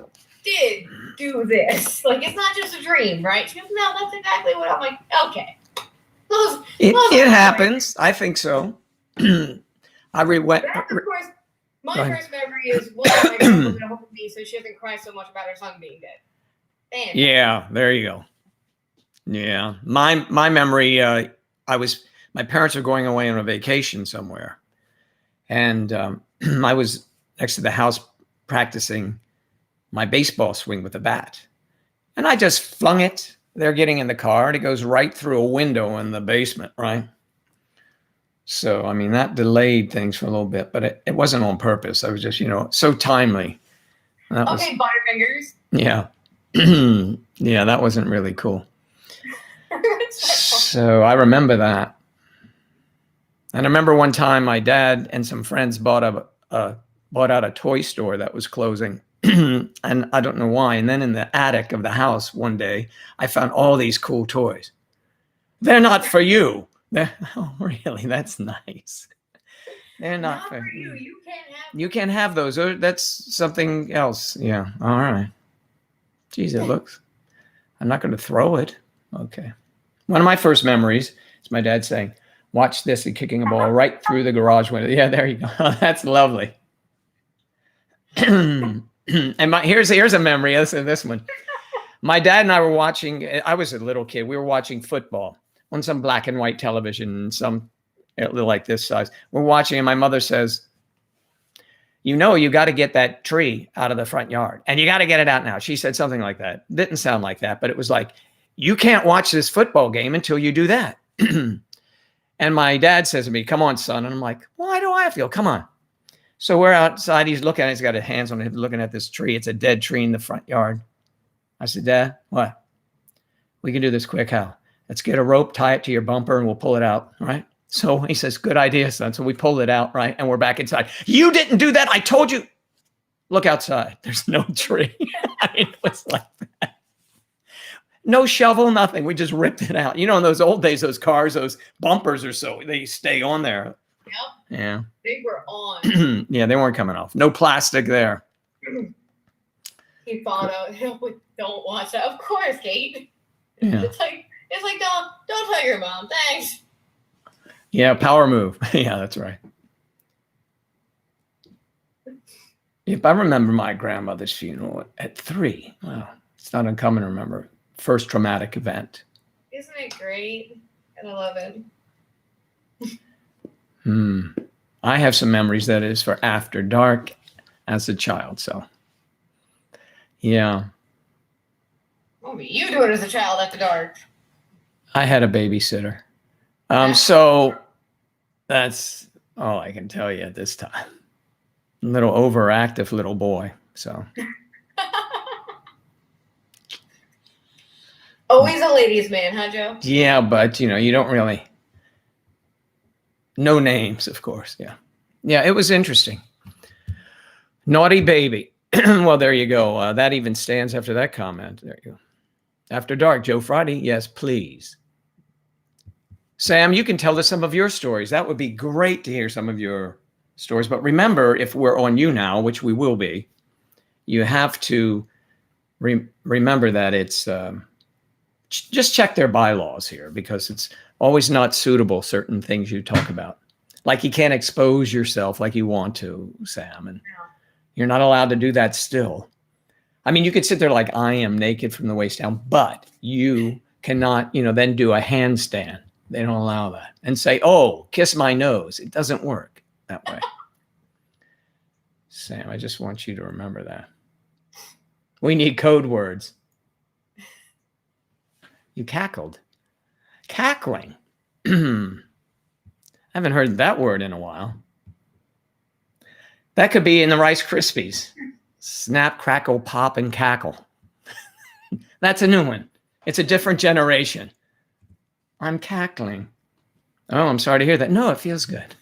did do this. Like, it's not just a dream, right? She goes, no, that's exactly what I'm like, okay. It happens. I think so. Of course, my first memory is, well, my grandma's going to hold me so she doesn't cry so much about her son being dead. Damn. Yeah, there you go. Yeah. My memory, my parents were going away on a vacation somewhere. And I was next to the house practicing my baseball swing with a bat. And I just flung it. They're getting in the car, and it goes right through a window in the basement, right? So, I mean, that delayed things for a little bit, but it wasn't on purpose. I was just, so timely. Okay, Butterfingers. Yeah. Yeah, that wasn't really cool. So I remember that. And I remember one time my dad and some friends bought out a toy store that was closing. And I don't know why. And then in the attic of the house one day, I found all these cool toys. They're not for you. Oh, really? That's nice. They're not for you. You can't have those. That's something else. Yeah. All right. Geez, it looks. I'm not going to throw it. Okay. One of my first memories is my dad saying, watch this, and kicking a ball right through the garage window. Yeah, there you go. That's lovely. And here's a memory. Listen to this one. My dad and I were watching, I was a little kid. We were watching football on some black and white television, some like this size. We're watching, and my mother says, you got to get that tree out of the front yard, and you got to get it out now. She said something like that. Didn't sound like that, but it was like, you can't watch this football game until you do that. And my dad says to me, come on, son. And I'm like, why do I feel? Come on. So we're outside. He's looking at it. He's got his hands on it, looking at this tree. It's a dead tree in the front yard. I said, Dad, what? We can do this quick, Hal. Let's get a rope, tie it to your bumper, and we'll pull it out, right? So he says, good idea, son. So we pulled it out, right? And we're back inside. You didn't do that. I told you. Look outside. There's no tree. I mean, it was like that. No shovel, nothing. We just ripped it out. In those old days, those cars, those bumpers they stay on there. Yep. Yeah. They were on. Yeah, they weren't coming off. No plastic there. He followed out. Don't watch that. Of course, Kate. Yeah. It's like don't tell your mom. Thanks. Yeah, power move. Yeah, that's right. If I remember my grandmother's funeral at 3, wow, it's not uncommon to remember. First traumatic event. Isn't it great? And I love it. I have some memories that is for after dark as a child. So, yeah. What were you doing as a child after dark? I had a babysitter. So that's all I can tell you at this time. Little overactive little boy. So. Always a ladies' man, huh, Joe? Yeah, but you don't really. No names, of course. Yeah. Yeah, it was interesting. Naughty baby. Well, there you go. That even stands after that comment. There you go. After dark, Joe Friday. Yes, please. Sam, you can tell us some of your stories. That would be great to hear some of your stories. But remember, if we're on you now, which we will be, you have to remember that it's just check their bylaws here, because it's always not suitable, certain things you talk about. Like you can't expose yourself like you want to, Sam. And you're not allowed to do that still. I mean, you could sit there like I am, naked from the waist down, but you cannot, then do a handstand. They don't allow that. And say, oh, kiss my nose. It doesn't work that way. Sam, I just want you to remember that. We need code words. You cackled. Cackling. I haven't heard that word in a while. That could be in the Rice Krispies. Snap, crackle, pop, and cackle. That's a new one. It's a different generation. I'm cackling. Oh, I'm sorry to hear that. No, it feels good.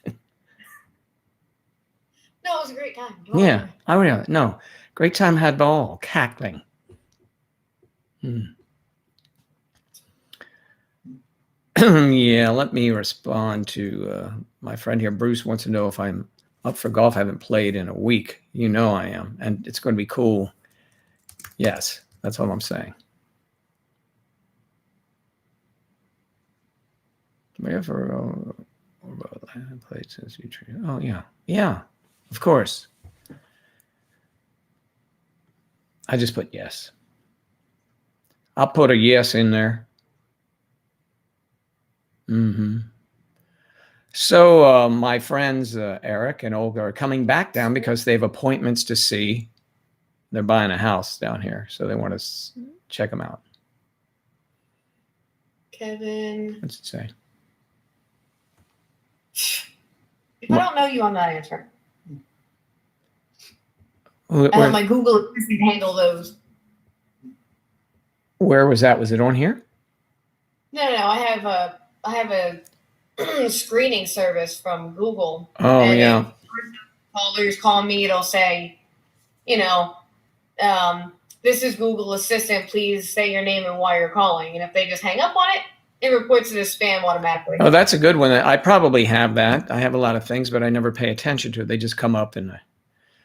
No, it was a great time. Yeah, I would. No, great time had ball. Cackling. Yeah, let me respond to my friend here. Bruce wants to know if I'm up for golf. I haven't played in a week. You know I am, and it's going to be cool. Yes, that's all I'm saying. Wherever played since you treat. Oh yeah, of course. I just put yes. I'll put a yes in there. So my friends Eric and Olga are coming back down because they have appointments to see. They're buying a house down here, so they want to check them out. Kevin. What's it say? If I don't know you, I'm not answering. Where, I have my Google Assistant handle those. Where was that? Was it on here? No. I have a screening service from Google. Oh, and yeah. if callers call me, it'll say, this is Google Assistant. Please say your name and why you're calling. And if they just hang up on it, it reports it as spam automatically. Oh, that's a good one. I probably have that. I have a lot of things, but I never pay attention to it. They just come up and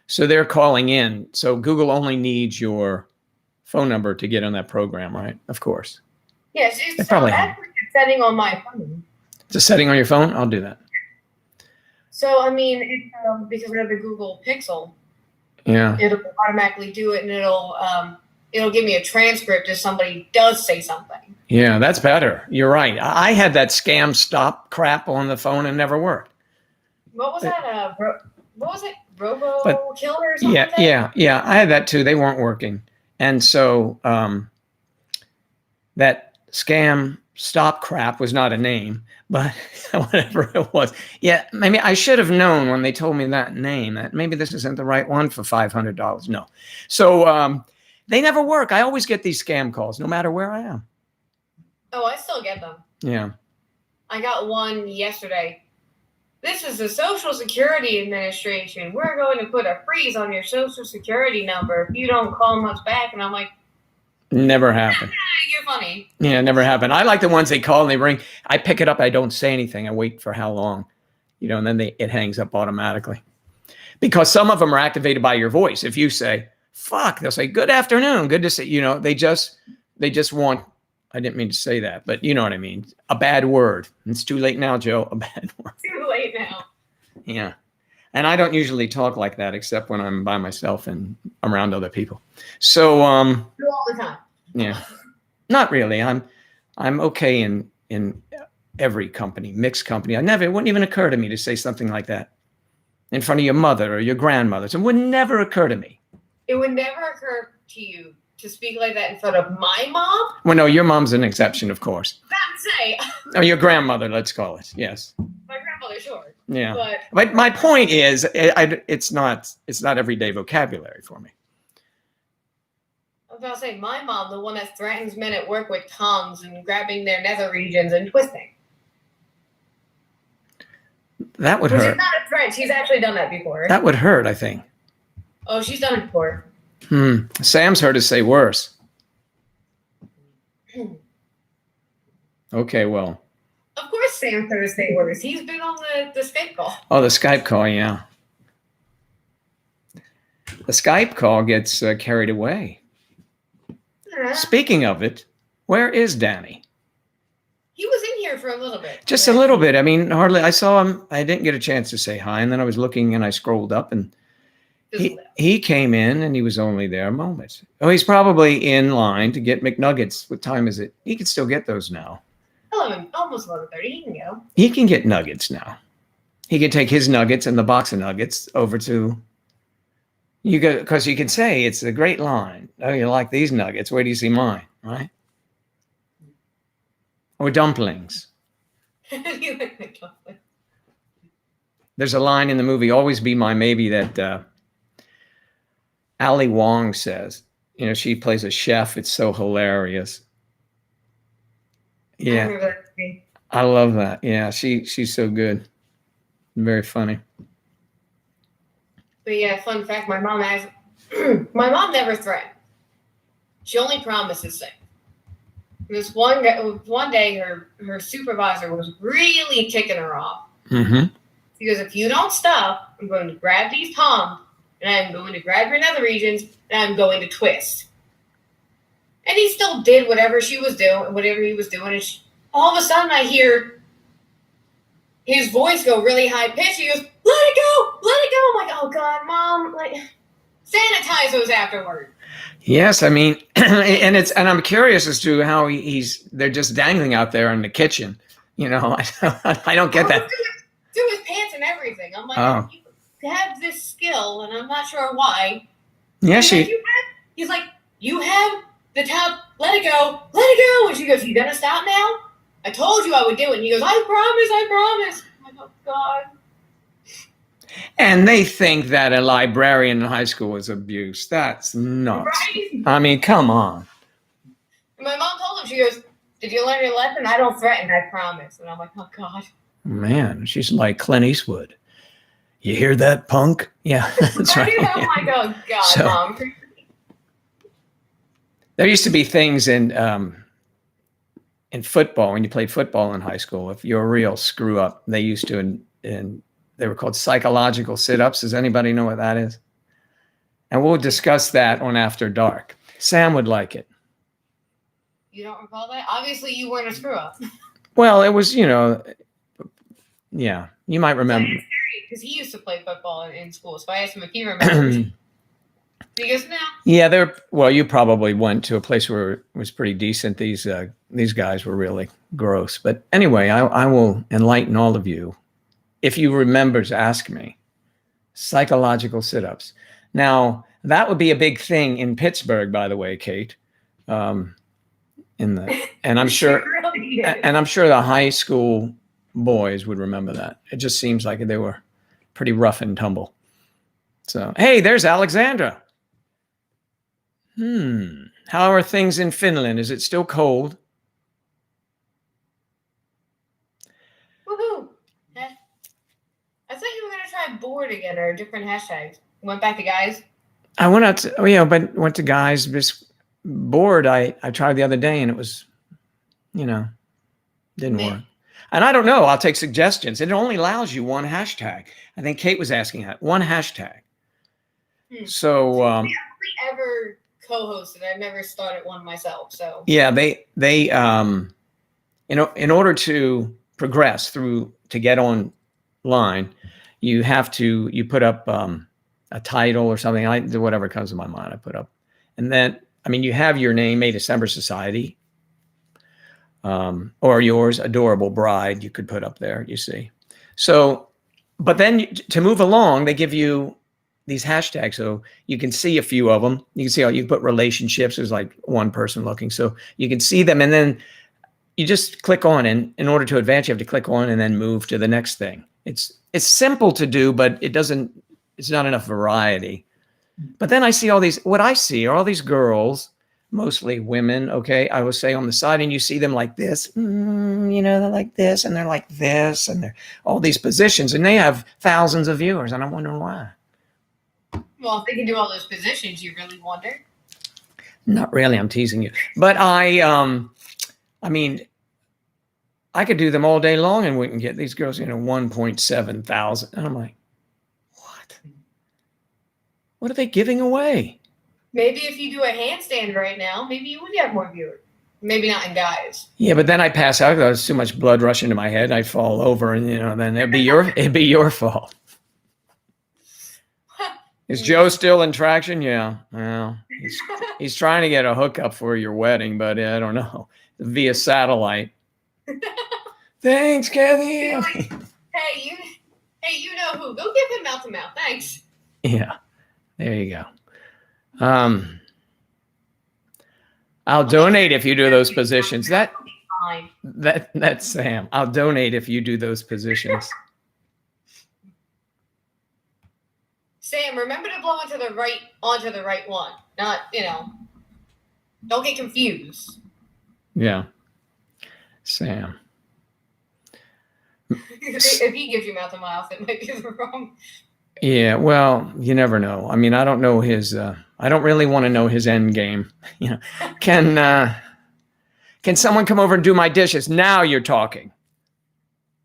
so they're calling in. So Google only needs your phone number to get on that program, right? Of course. Yes, it's probably a setting on my phone. It's a setting on your phone? I'll do that. So, I mean, it's because we have the Google Pixel. Yeah. It'll automatically do it, and it'll give me a transcript if somebody does say something. Yeah, that's better. You're right. I had that scam stop crap on the phone and never worked. What was that? What was it? Robo Killer or something? Yeah. I had that too. They weren't working. And so that scam stop crap was not a name, but whatever it was. Yeah, maybe I should have known when they told me that name that maybe this isn't the right one for $500. No. So they never work. I always get these scam calls no matter where I am. Oh, I still get them. Yeah. I got one yesterday. This is the Social Security Administration. We're going to put a freeze on your Social Security number if you don't call us back. And I'm like, Never happened. You're funny. Yeah, never happened. I like the ones they call and they ring. I pick it up. I don't say anything. I wait for how long, and then it hangs up automatically. Because some of them are activated by your voice. If you say, fuck, they'll say, good afternoon. Good to see, they just want, I didn't mean to say that, but you know what I mean. A bad word. It's too late now, Joe. A bad word. Too late now. Yeah. And I don't usually talk like that except when I'm by myself and around other people. So, You all the time. yeah, not really. I'm okay in every company, mixed company. It wouldn't even occur to me to say something like that in front of your mother or your grandmother. It would never occur to me. It would never occur to you to speak like that in front of my mom? Well, no, your mom's an exception, of course. Not say. Or your grandmother, let's call it. Yes. My grandmother, sure. Yeah. But my point is, it's not everyday vocabulary for me. I was about to say, my mom, the one that threatens men at work with tongs and grabbing their nether regions and twisting. That would Which hurt. is not a threat. She's actually done that before. That would hurt, I think. Oh, she's done it before. Sam's heard us say worse. Okay, well. Of course Sam heard us say worse. He's been on the Skype call. Oh, the Skype call, yeah. The Skype call gets carried away. Speaking of it, where is Danny? He was in here for a little bit. Just a little bit. I mean, hardly. I saw him. I didn't get a chance to say hi. And then I was looking and I scrolled up and he came in and he was only there a moment. Oh, he's probably in line to get McNuggets. What time is it? He can still get those now. 11, almost 11:30. He can go. He can get nuggets now. He can take his nuggets and the box of nuggets over to you go, because you can say it's a great line. Oh, you like these nuggets? Where do you see mine? Right? Or dumplings. There's a line in the movie, Always Be My Maybe, that Ali Wong says. She plays a chef. It's so hilarious. Yeah. I love that. Yeah, she's so good. Very funny. But yeah, fun fact, my mom never threatened. She only promises things. This one day, her supervisor was really ticking her off. Mm-hmm. She goes, if you don't stop, I'm going to grab these tongs, and I'm going to grab your nether regions, and I'm going to twist. And he still did whatever he was doing. And all of a sudden, I hear his voice go really high pitched. He goes, "Let it go, let it go!" I'm like, "Oh God, Mom! Like, sanitize those afterward." Yes, I mean, and I'm curious as to how they're just dangling out there in the kitchen. I don't get that. Through his pants and everything. I'm like, you have this skill, and I'm not sure why. Yeah, he's like, you have the top. Let it go, let it go. And she goes, "You gonna stop now? I told you I would do it." And he goes, I promise. I'm like, oh God. And they think that a librarian in high school is abuse. That's nuts. Right? I mean, come on. And my mom told him, she goes, "Did you learn your lesson? I don't threaten, I promise." And I'm like, oh God. Man, she's like Clint Eastwood. You hear that, punk? Yeah, that's right. I'm like, oh God, Mom. There used to be things in football, when you played football in high school, if you're a real screw up, they used to, and they were called psychological sit-ups. Does anybody know what that is? And we'll discuss that on After Dark. Sam would like it. You don't recall that? Obviously, you weren't a screw up. Well, it was, yeah, you might remember. Because he used to play football in school, so I asked him if he remembers. He goes, no. Yeah, well, you probably went to a place where it was pretty decent. These guys were really gross. But anyway, I will enlighten all of you. If you remember to ask me, psychological sit-ups. Now, that would be a big thing in Pittsburgh, by the way, Kate. And I'm sure, and I'm sure the high school boys would remember that. It just seems like they were pretty rough and tumble. So, hey, there's Alexandra. How are things in Finland? Is it still cold? Woohoo! I thought you were going to try board again or different hashtags. Went back to guys? I went out to, went to guys. bored, I tried the other day and it was, didn't Me. work. And I don't know. I'll take suggestions. It only allows you one hashtag. I think Kate was asking that. One hashtag. So I've only ever co-hosted. I've never started one myself. So yeah, they in order to progress through to get online, you put up a title or something. I do whatever comes to my mind. I put up, and then you have your name, May December Society, or yours, Adorable Bride. You could put up there. You see, so, but then to move along, they give you these hashtags, so you can see a few of them. You can see how you put relationships. There's like one person looking, so you can see them, and then you just click on. And in order to advance, you have to click on and then move to the next thing. It's simple to do, but it's not enough variety. But then I see what I see are all these girls, mostly women. Okay. I will say on the side, and you see them like this, they're like this, and they're like this, and they're all these positions, and they have thousands of viewers. And I'm wondering why. well, if they can do all those positions, you really wonder. Not really. I'm teasing you, but I could do them all day long and we can get these girls, 1.7 thousand. And I'm like, what are they giving away? Maybe if you do a handstand right now, maybe you would have more viewers. Maybe not in guys. Yeah, but then I pass out. There's too much blood rushing to my head. I fall over, and then it'd be your fault. Is Joe still in traction? Yeah. Well, he's trying to get a hookup for your wedding, but I don't know, via satellite. Thanks, Kathy. Hey, you know who? Go give him mouth to mouth. Thanks. Yeah, there you go. I'll donate if you do those positions. That's Sam. I'll donate if you do those positions. Sam, remember to blow onto the right one. Not, don't get confused. Yeah. Sam. If he gives you mouth to mouth, it might be the wrong. Yeah, well, you never know. I don't know his. I don't really want to know his end game. Can someone come over and do my dishes? Now you're talking.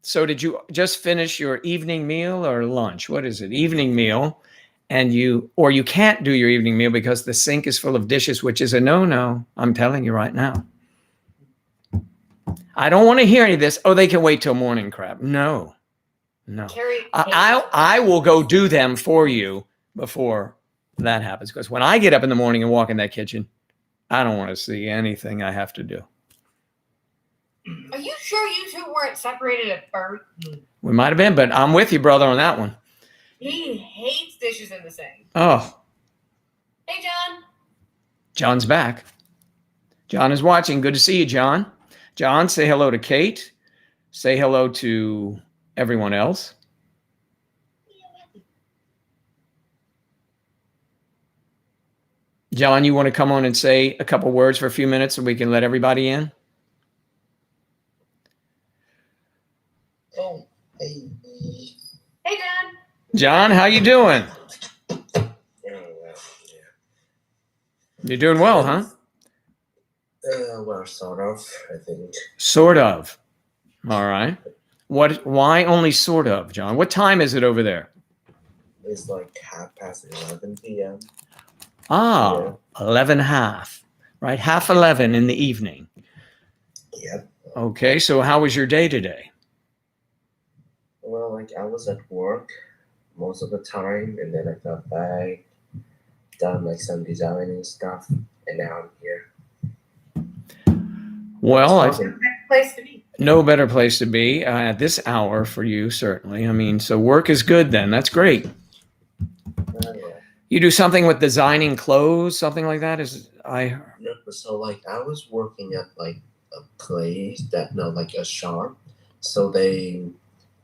So did you just finish your evening meal or lunch? What is it? Evening meal, and you can't do your evening meal because the sink is full of dishes, which is a no-no. I'm telling you right now. I don't want to hear any of this. Oh, they can wait till morning crap. No. Carrie, I will go do them for you before that happens. Because when I get up in the morning and walk in that kitchen, I don't want to see anything I have to do. Are you sure you two weren't separated at birth? We might have been, but I'm with you, brother, on that one. He hates dishes in the sink. Oh. Hey, John. John's back. John is watching. Good to see you, John. John, say hello to Kate. Say hello to everyone else. John, you want to come on and say a couple words for a few minutes so we can let everybody in? Oh, hey. Hey, John. John, how you doing? You're doing well, huh? Well, sort of, I think. Sort of. All right. Why only sort of, John? What time is it over there? It's like 11 p.m. Ah, Yeah. 11 half, right? 11:30 in the evening. Yep. Okay, so how was your day today? Well, I was at work most of the time, and then I got back, done some designing stuff, and now I'm here. Well, Place to be. no better place to be at this hour for you, certainly. So work is good then. That's great. Yeah. You do something with designing clothes, something like that? So I was working at a place that like a shop, so they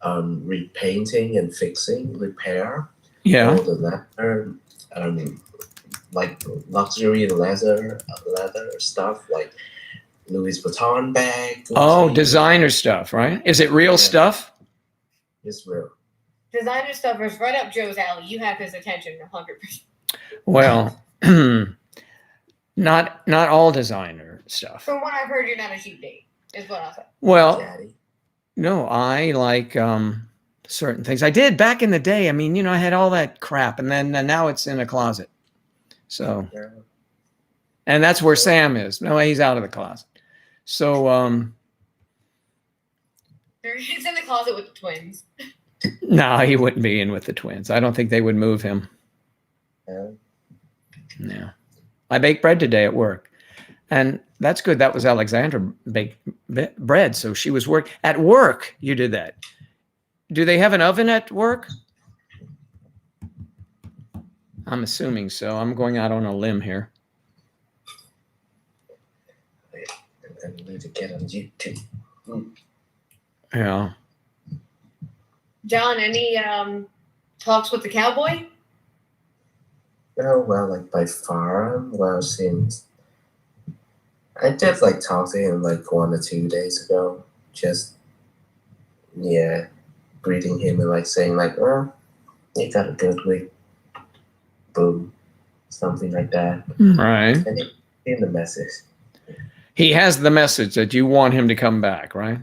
repainting and fixing, repair Yeah. all the leather, like luxury leather stuff, like Louis Vuitton bag. Oh, Gucci. designer stuff, right? Is it real stuff? It's real. Designer stuff is right up Joe's alley. You have his attention 100%. Well, Not all designer stuff. From what I've heard, you're not a cheap date, is what I'll say. Well, Daddy. no, I like certain things. I did back in the day. I mean, I had all that crap, and then now it's in a closet. So, Yeah. and that's where Sam is. No, he's out of the closet. So, He's in the closet with the twins. no, he wouldn't be in with the twins. I don't think they would move him. Yeah. Yeah. I baked bread today at work, and that's good. That was Alexandra baked bread. So she was at work. You did that. Do they have an oven at work? I'm assuming so. I'm going out on a limb here. I need to get on YouTube. Yeah. John, any talks with the cowboy? Oh, well, like by far, well, since I did like talk to him like 1 or 2 days ago, just yeah, greeting him and like saying like, "Oh, you got a good week," boom, something like that. Right. And in the message, He has the message that you want him to come back, right?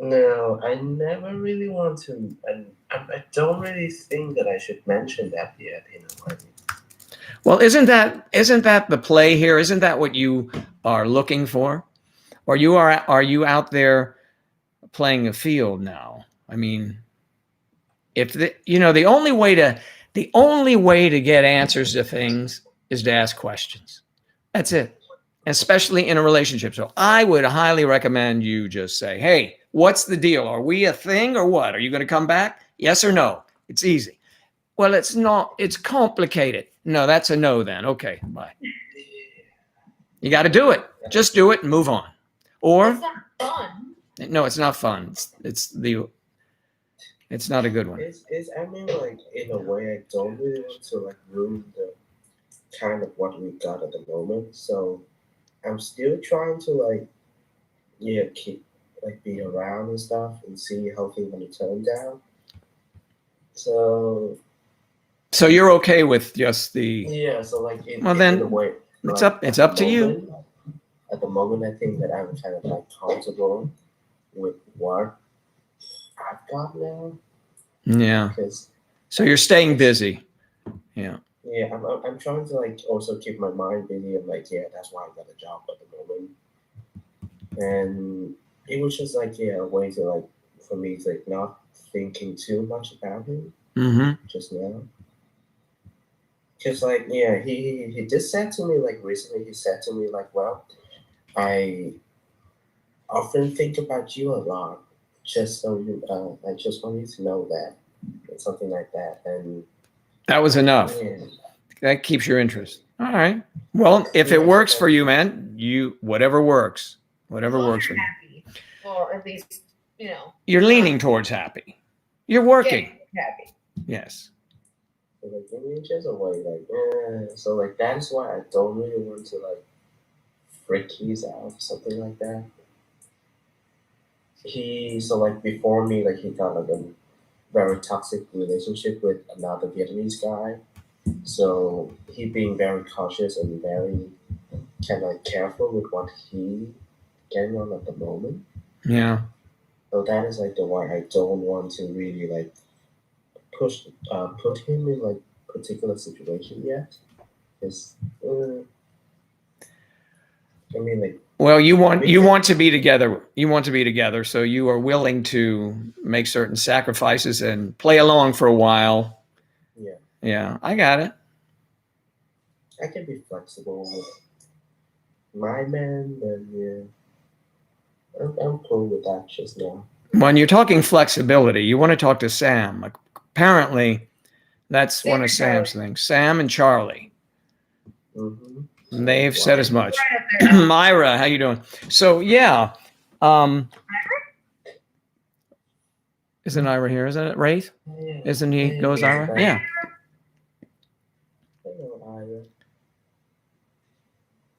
no, I never really want to, and I don't really think that I should mention that yet. In a way. Well, isn't that the play here? Isn't that what you are looking for? Or are you out there playing a field now? I mean, if the only way to get answers to things is to ask questions. That's it. Especially in a relationship. So I would highly recommend you just say, "Hey, what's the deal? Are we a thing or what? Are you going to come back? Yes or no?" It's easy. Well, it's not. It's complicated. No, that's a no then. Okay, bye. You got to do it. Just do it and move on. Or It's not fun. no, it's not fun. It's not a good one. It's I mean like in a way I don't really want to like ruin the kind of what we got at the moment. So I'm still trying to like keep like be around and stuff and see how things gonna turn down. So you're okay with just the yeah, so like Well, in then a way it's like, up it's at up the to you. moment- At the moment I think that I'm kind of like comfortable with what I've got now. Yeah. Because So you're staying busy. Yeah. yeah, I'm trying to like also keep my mind busy and like that's why I got a job at the moment. And it was just like a way to like for me to like not thinking too much about him Mm-hmm. just now. Cause like he just said to me like recently he said to me like, well, I often think about you a lot. Just so you I just want you to know that. And something like that. And That was enough. yeah. That keeps your interest. All right. Well, if it works for you, man, whatever works. Whatever works for you. Happy. Well, at least, You're leaning towards happy. You're working. happy. Yes. So like it's just a way like so like that's why I don't really want to like freak his out something like that. So like before me like he got like a very toxic relationship with another Vietnamese guy. So he being very cautious and very kind of like careful with what he getting on at the moment. Yeah. So that is like the why I don't want to really like put him in like particular situation yet. Because I mean like. Well, you want to be together. You want to be together, so you are willing to make certain sacrifices and play along for a while. Yeah. Yeah, I got it. I can be flexible with my man, then yeah, I'm cool with that just now. When you're talking flexibility, you want to talk to Sam. Apparently, that's one of Sam's things. Sam and Charlie. Mm-hmm. They've said as much. Right up there. Myra, how you doing? So yeah, isn't Ira here? Isn't it Wraith? Yeah. Isn't he? Goes Ira? Yeah. Hello, Ira.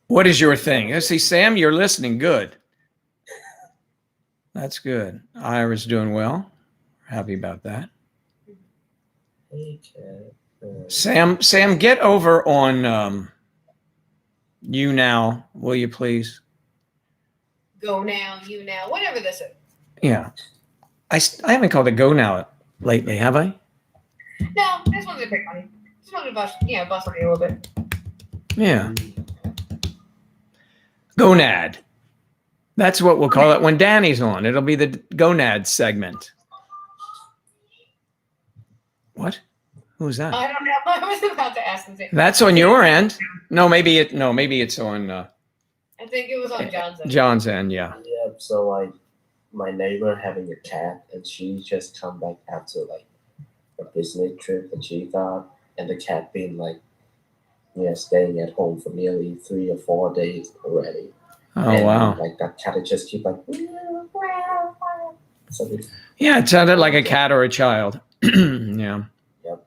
What is your thing? I see, Sam, you're listening. Good. That's good. Ira's doing well. Happy about that. Hey, Kat. Sam, get over on You now, will you please? Go now, you now, whatever this is. Yeah. I haven't called it go now lately, have I? No, I just wanted to pick on you. Just wanted to bust on you a little bit. Yeah. Gonad. That's what we'll call it when Danny's on. It'll be the gonad segment. What? Who's that? I don't know. I was about to ask him. That's on your end. No, maybe it's on I think it was on John's end. John's end, yeah. Yeah, so like my neighbor having a cat, and she just come back after like a business trip that she got, and the cat being like, staying at home for nearly 3 or 4 days already. Oh, and, wow. Like that cat would just keep like. So yeah, it sounded like a cat or a child. Yeah. Yep.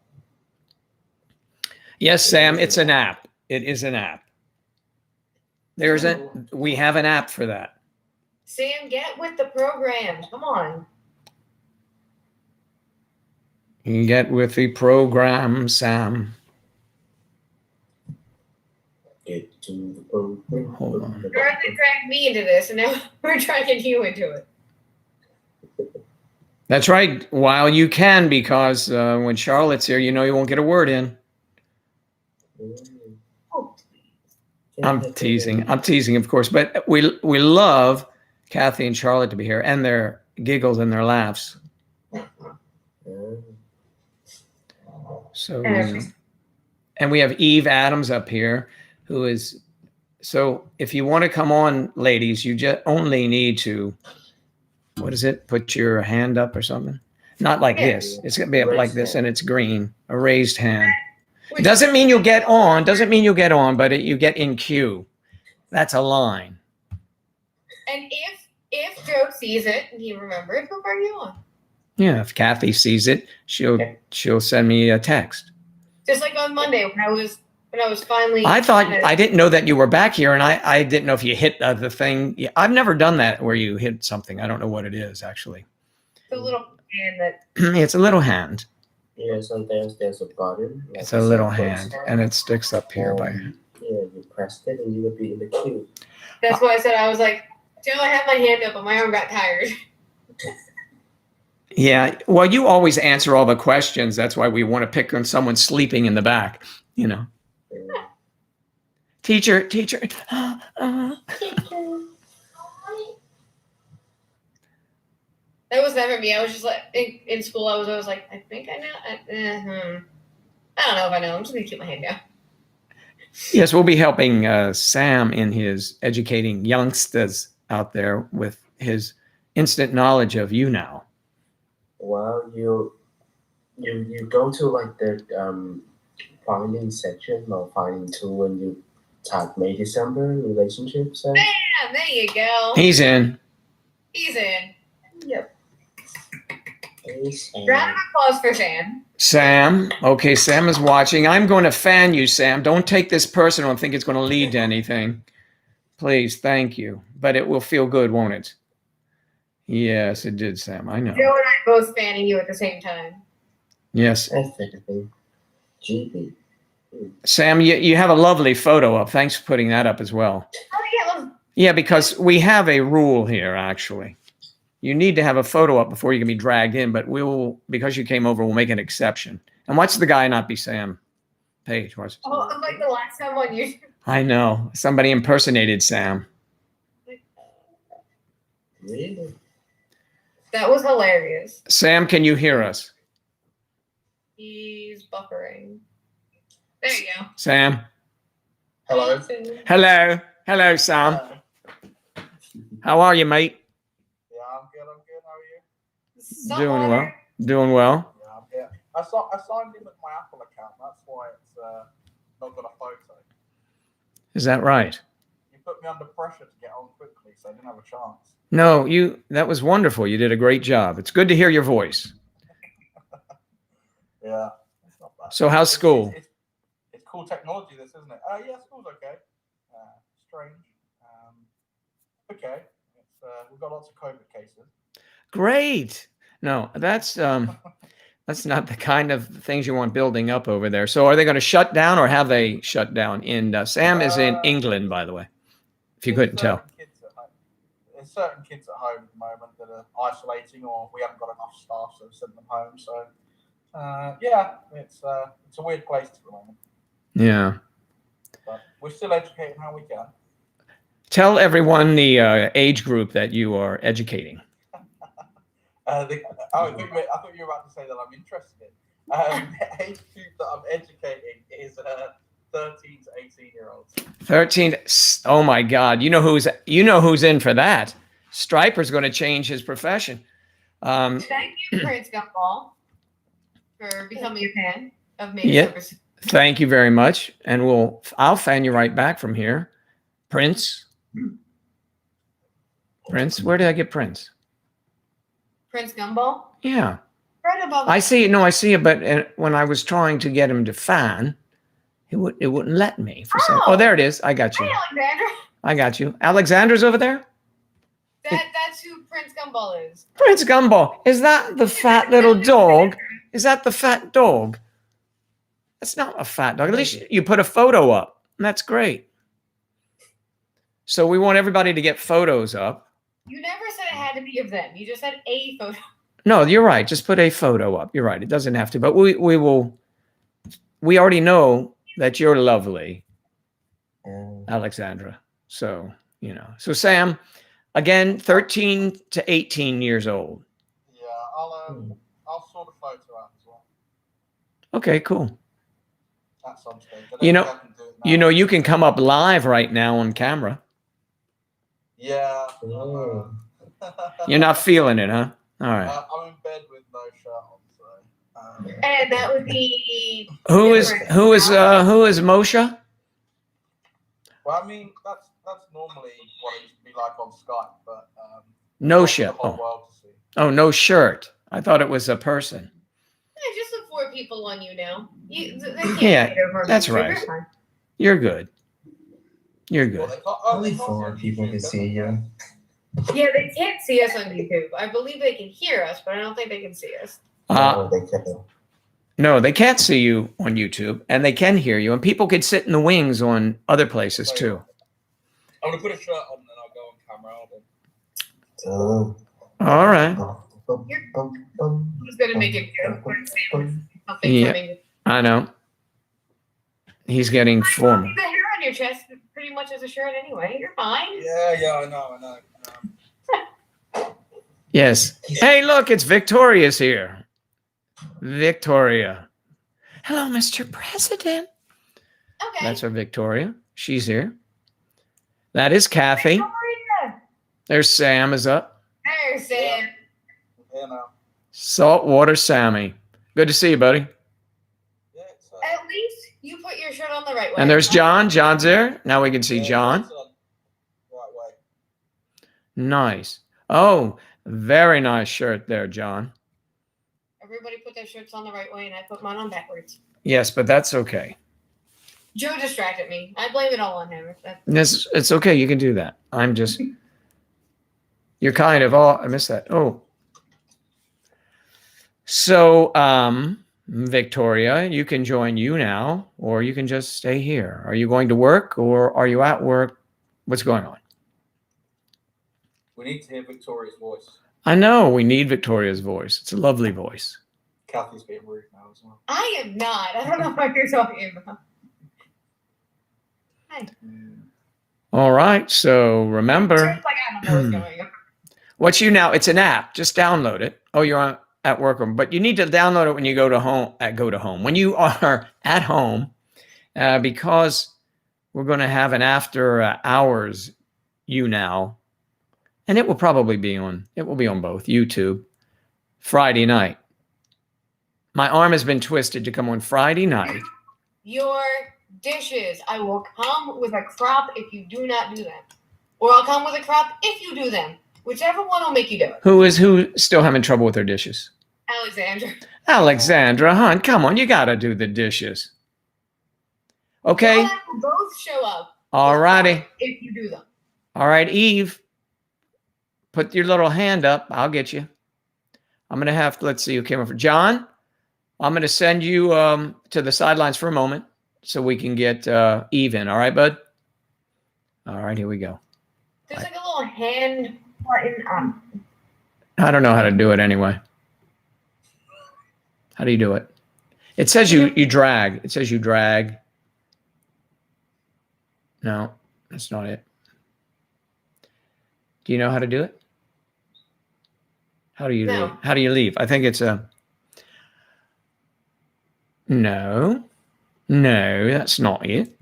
Yes, Sam, it's an app. It is an app. We have an app for that. Sam, get with the program. Come on. You get with the program, Sam. Get to the program. Hold on. Dorothy dragged me into this, and now we're dragging you into it. That's right. While you can, because when Charlotte's here, you won't get a word in. Oh, I'm teasing, of course, but we love Kathy and Charlotte to be here, and their giggles and their laughs. So, and we have Eve Adams up here, who is. So, if you want to come on, ladies, you just only need to. What is it? Put your hand up or something. Not like this. It's gonna be up like this, and it's green. A raised hand. It doesn't mean you'll get on. But you get in queue. That's a line. And if Joe sees it and he remembers, he'll bring you on. Yeah, if Kathy sees it, she'll send me a text. Just like on Monday when I was finally. I didn't know that you were back here, and I didn't know if you hit the thing. I've never done that where you hit something. I don't know what it is actually. It's a little hand that. It's a little hand. Yeah, sometimes there's a button. Like it's a little hand, and it sticks up here by. Yeah, you pressed it, and you would be in the queue. That's why I said I was like, Joe, I have my hand up, but my arm got tired. Yeah, well, you always answer all the questions. That's why we want to pick on someone sleeping in the back. Teacher. That was never me. I was just like in school. I was always like, I think I know. I don't know if I know. I'm just gonna keep my hand down. Yes, we'll be helping Sam in his educating youngsters out there with his instant knowledge of you now. Well, you go to like the finding section or finding tool, and you type May December relationships. Bam! There you go. He's in. Yep. Hey, Sam. Round of applause for Sam. Sam. Okay, Sam is watching. I'm going to fan you, Sam. Don't take this personal and think it's going to lead to anything. Please, thank you. But it will feel good, won't it? Yes, it did, Sam. I know. Joe and I both fanning you at the same time. Yes. GB. Sam, you have a lovely photo up. Thanks for putting that up as well. Oh, yeah. Yeah, because we have a rule here, actually. You need to have a photo up before you can be dragged in, but because you came over, we'll make an exception. And watch the guy not be Sam Page. Watch. Oh, like the last time on YouTube. I know. Somebody impersonated Sam. Really? That was hilarious. Sam, can you hear us? He's buffering. There you go. Sam. Hello. Hello, Sam. How are you, mate? Yeah, I'm good. How are you? Doing well. Yeah, I'm good. I signed in with my Apple account. That's why it's not got a photo. Is that right? You put me under pressure to get on quickly, so I didn't have a chance. No, that was wonderful. You did a great job. It's good to hear your voice. Yeah, it's not bad. So how's school? It's cool technology, this, isn't it? Yeah, school's okay. Strange. Okay. We've got lots of COVID cases. Great. No, that's That's not the kind of things you want building up over there. So are they going to shut down or have they shut down? Sam is in England, by the way, if you couldn't tell. There's certain kids at home at the moment that are isolating, or we haven't got enough staff, so send them home. So, yeah, it's a weird place at the moment. Yeah. But we're still educating how we can. Tell everyone the age group that you are educating. I thought you were about to say that I'm interested in. The age group that I'm educating is 13 to 18-year-olds. 13. Oh my God! You know who's in for that? Striper's going to change his profession. Thank you, Prince Gumball, for becoming a fan of Made Service. Thank you very much, and I'll fan you right back from here, Prince. Prince, where did I get Prince? Prince Gumball? Yeah. Right above. I see it, but when I was trying to get him to fan, it wouldn't let me. Oh, there it is. I got you. Hi, Alexandra. I got you. Alexandra's over there? That's who Prince Gumball is. Prince Gumball. Is that the fat little dog? Is that the fat dog? That's not a fat dog. At least you put a photo up. And that's great. So we want everybody to get photos up. You never said it had to be of them. You just said a photo. No, you're right. Just put a photo up. You're right. It doesn't have to, but we will. We already know that you're lovely, Alexandra. So, So Sam, again, 13 to 18 years old. Yeah, I'll sort a photo out as well. Okay, cool. At some stage. You can come up live right now on camera. Yeah. You're not feeling it, huh? All right. I'm in bed with no shirt on, so. And that would be. Who is Moshe? Well, I mean, that's normally what it used to be like on Skype, but no shirt. Oh, no shirt. I thought it was a person. Yeah, just the 4 people on you now. They can't that's right. You're good. You're good. Only 4 people can see you. Yeah, they can't see us on YouTube. I believe they can hear us, but I don't think they can see us. No, they can't see you on YouTube, and they can hear you. And people could sit in the wings on other places too. I'm gonna put a shirt on, and then I'll go on camera. All right. Who's gonna make it joke? Yeah, I know. He's getting formal. The hair on your chest pretty much is a shirt anyway. You're fine. Yeah, I know. Yes. Hey, look, it's Victoria's here. Victoria. Hello, Mr. President. Okay. That's our Victoria. She's here. That is Kathy. Victoria. There's Sam is up. There's Sam. Yeah, no. Saltwater Sammy. Good to see you, buddy. Yeah, at least you put your shirt on the right way. And there's John. John's there. Now we can see John. Right way. Nice. Oh, very nice shirt there, John. Everybody put their shirts on the right way, and I put mine on backwards. Yes, but that's okay. Joe distracted me. I blame it all on him. It's okay. You can do that. I'm just. You're kind of all. I missed that. Oh. So, Victoria, you can join you now, or you can just stay here. Are you going to work, or are you at work? What's going on? We need to hear Victoria's voice. I know we need Victoria's voice. It's a lovely voice. Kathy's being rude now as well. I am not. I don't know what you're talking about. Hi. All right. So remember. Like I don't know what's going on. What's you now? It's an app. Just download it. Oh, you're at work, but you need to download it when you go to home. When you are at home, because we're going to have an after hours now. And it will probably be on both YouTube Friday night. My arm has been twisted to come on Friday night. Your dishes. I will come with a crop if you do not do them. Or I'll come with a crop if you do them. Whichever one will make you do it. Who still having trouble with their dishes? Alexandra. Alexandra Hunt, come on, you got to do the dishes. Okay? We'll both show up. All righty. If you do them. All right, Eve. Put your little hand up. I'll get you. I'm going to have to, let's see who came over. John, I'm going to send you to the sidelines for a moment so we can get Eve in. All right, bud? All right, here we go. There's like a little hand button on. I don't know how to do it anyway. How do you do it? It says you drag. It says you drag. No, that's not it. Do you know how to do it? How do you leave? How do you leave? I think it's a... No, that's not it.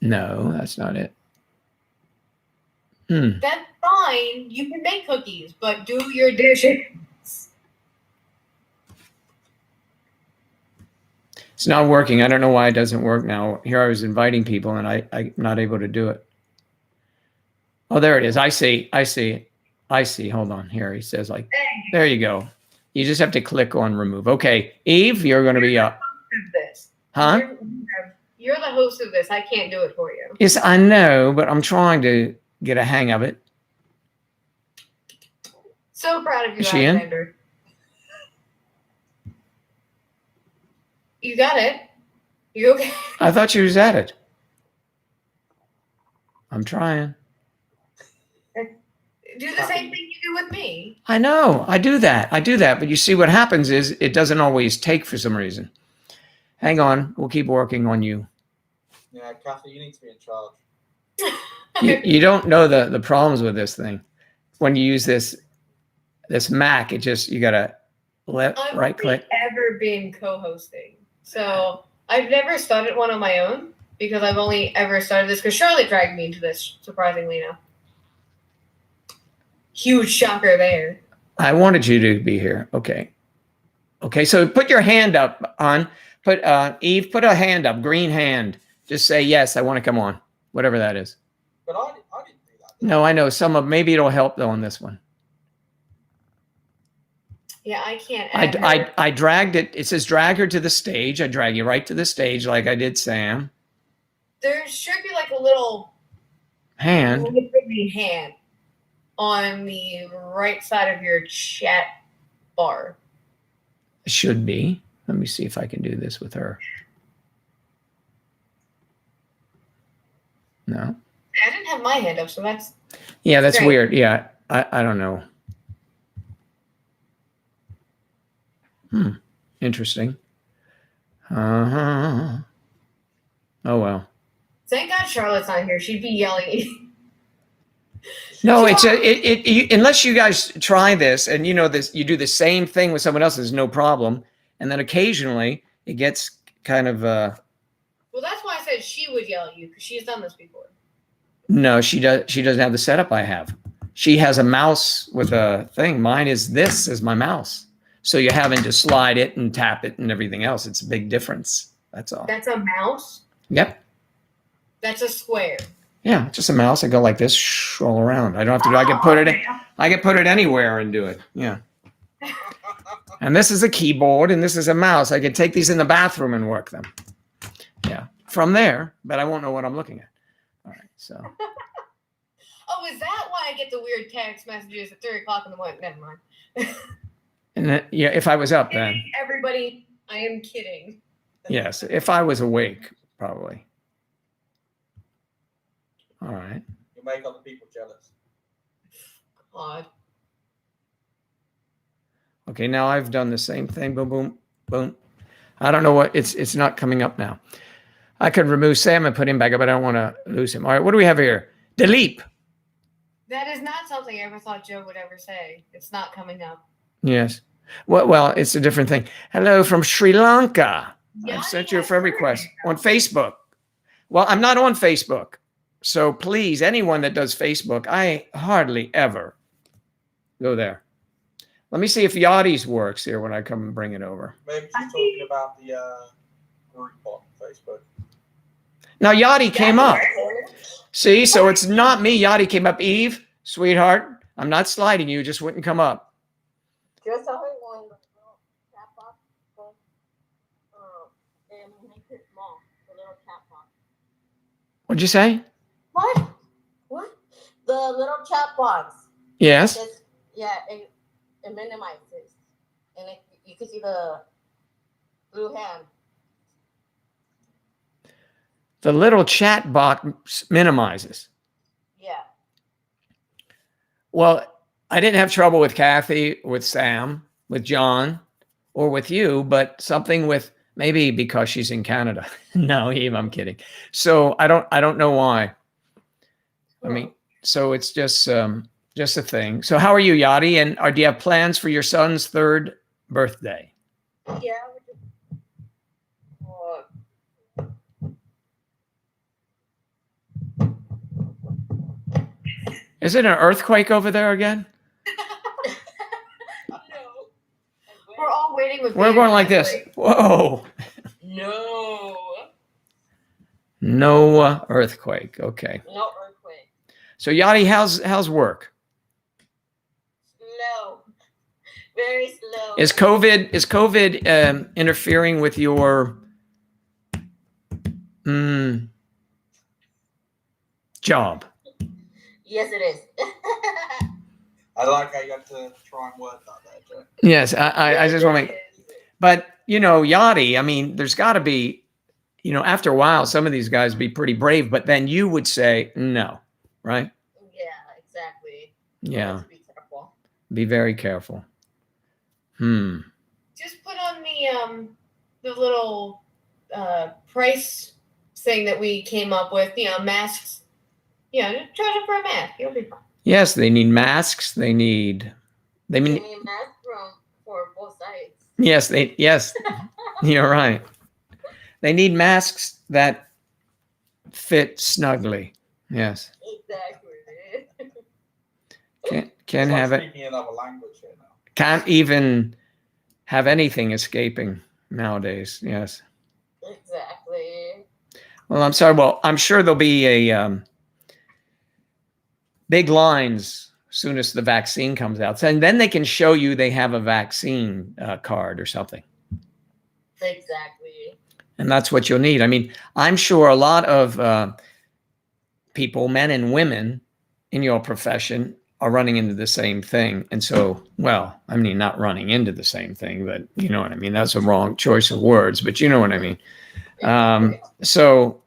No, that's not it. That's fine. You can make cookies, but do your dishes. It's not working. I don't know why it doesn't work now. Here I was inviting people and I'm not able to do it. Oh, there it is. I see. Hold on. Here he says like, there you go. You just have to click on remove. Okay. Eve, you're going to be up. Huh? You're the host of this. I can't do it for you. Yes, I know, but I'm trying to get a hang of it. So proud of you, Is she in? Alexander. You got it. You okay? I thought she was at it. I'm trying. Do the same thing you do with me. I know. I do that. But you see what happens is it doesn't always take for some reason. Hang on. We'll keep working on you. Yeah, Kathy, you need to be in charge. You don't know the problems with this thing. When you use this Mac, you got to right click. I've never been co-hosting. So I've never started one on my own because I've only ever started this because Charlotte dragged me into this, surprisingly enough. Huge shocker there. I wanted you to be here. Okay, so put your hand up on. Eve, put a hand up, green hand. Just say, yes, I want to come on. Whatever that is. But I didn't do that. No, I know. Maybe it'll help though on this one. Yeah, I can't. I dragged it. It says drag her to the stage. I drag you right to the stage like I did Sam. There should be like a little hand on the right side of your chat bar. It should be. Let me see if I can do this with her. No. I didn't have my hand up, so that's... Yeah, that's great. Weird. Yeah, I don't know. Interesting. Oh, well. Thank God Charlotte's not here. She'd be yelling. No, unless you guys try this and you do the same thing with someone else, there's no problem. And then occasionally it gets kind of... Well, that's why I said she would yell at you because she's done this before. No, she doesn't have the setup I have. She has a mouse with a thing. Mine is this as my mouse. So you're having to slide it and tap it and everything else. It's a big difference. That's all. That's a mouse? Yep. That's a square. Yeah, just a mouse. I go like this all around. I don't have to. I can put it anywhere and do it. Yeah. And this is a keyboard and this is a mouse. I can take these in the bathroom and work them. Yeah. From there, but I won't know what I'm looking at. All right. So. Oh, is that why I get the weird text messages at 3:00 in the morning? Never mind. And then, yeah, if I was up then. Everybody, I am kidding. Yes, if I was awake, probably. All right. You make other people jealous. God. Okay, now I've done the same thing. Boom, boom, boom. I don't know what it's not coming up now. I could remove Sam and put him back up, but I don't want to lose him. All right, what do we have here? Delete. That is not something I ever thought Joe would ever say. It's not coming up. Yes. Well, it's a different thing. Hello from Sri Lanka. Yeah, I've sent you a friend request on Facebook. Well, I'm not on Facebook. So please, anyone that does Facebook, I hardly ever go there. Let me see if Yachty's works here when I come and bring it over. Maybe she's talking about the group on Facebook. Now, Yachty came up. See, so it's not me. Yachty came up. Eve, sweetheart, I'm not sliding you. Just wouldn't come up. Just tell everyone the little chat box and make it small, the little chat box. What'd you say? What? The little chat box. Yes. It minimizes. And you can see the Blue hand. The little chat box minimizes. Yeah. Well, I didn't have trouble with Kathy, with Sam, with John, or with you, but something with maybe because she's in Canada. No, Eve, I'm kidding. So I don't know why. I mean, so it's just a thing. So how are you, Yachty? And do you have plans for your son's 3rd birthday? Yeah. Oh, Is it an earthquake over there again? no. We're all waiting with. We're bated going like breath, this. Whoa. No. No earthquake. Okay. No earthquake. So Yachty, how's work? Slow. Very slow. Is COVID interfering with your job? Yes, it is. I like how you got to try and word that there, Joe. Yes, I just want to make. But Yachty, I mean, there's got to be, after a while, some of these guys be pretty brave. But then you would say no, right? Yeah, exactly. Yeah. Let's be careful. Be very careful. Just put on the little price thing that we came up with. Masks. Yeah, just charge them for a mask. You'll be fine. Yes, they need masks. They need You need mask for both sides. Yes, you're right. They need masks that fit snugly. Yes. Exactly. Can't It's like have it. speaking another language here now. Can't even have anything escaping nowadays. Yes. Exactly. Well, I'm sorry. Well, I'm sure there'll be a big lines as soon as the vaccine comes out, and then they can show you they have a vaccine card or something. Exactly. And that's what you'll need. I mean, I'm sure a lot of people, men and women in your profession, are running into the same thing. And so, well, I mean, not running into the same thing, but you know what I mean? That's a wrong choice of words, but you know what I mean? So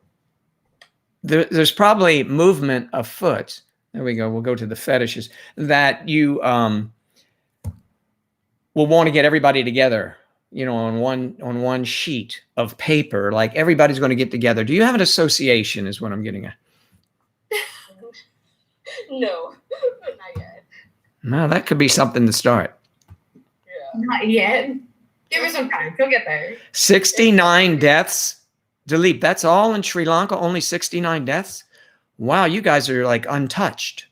there's probably movement afoot. There we go. We'll go to the fetishes that you will want to get everybody together, on one sheet of paper, like everybody's going to get together. Do you have an association is what I'm getting at? No, not yet. No, that could be something to start. Yeah. Not yet. Give her some time. She'll get there. 69 deaths. Dilip, that's all in Sri Lanka? Only 69 deaths? Wow, you guys are like untouched.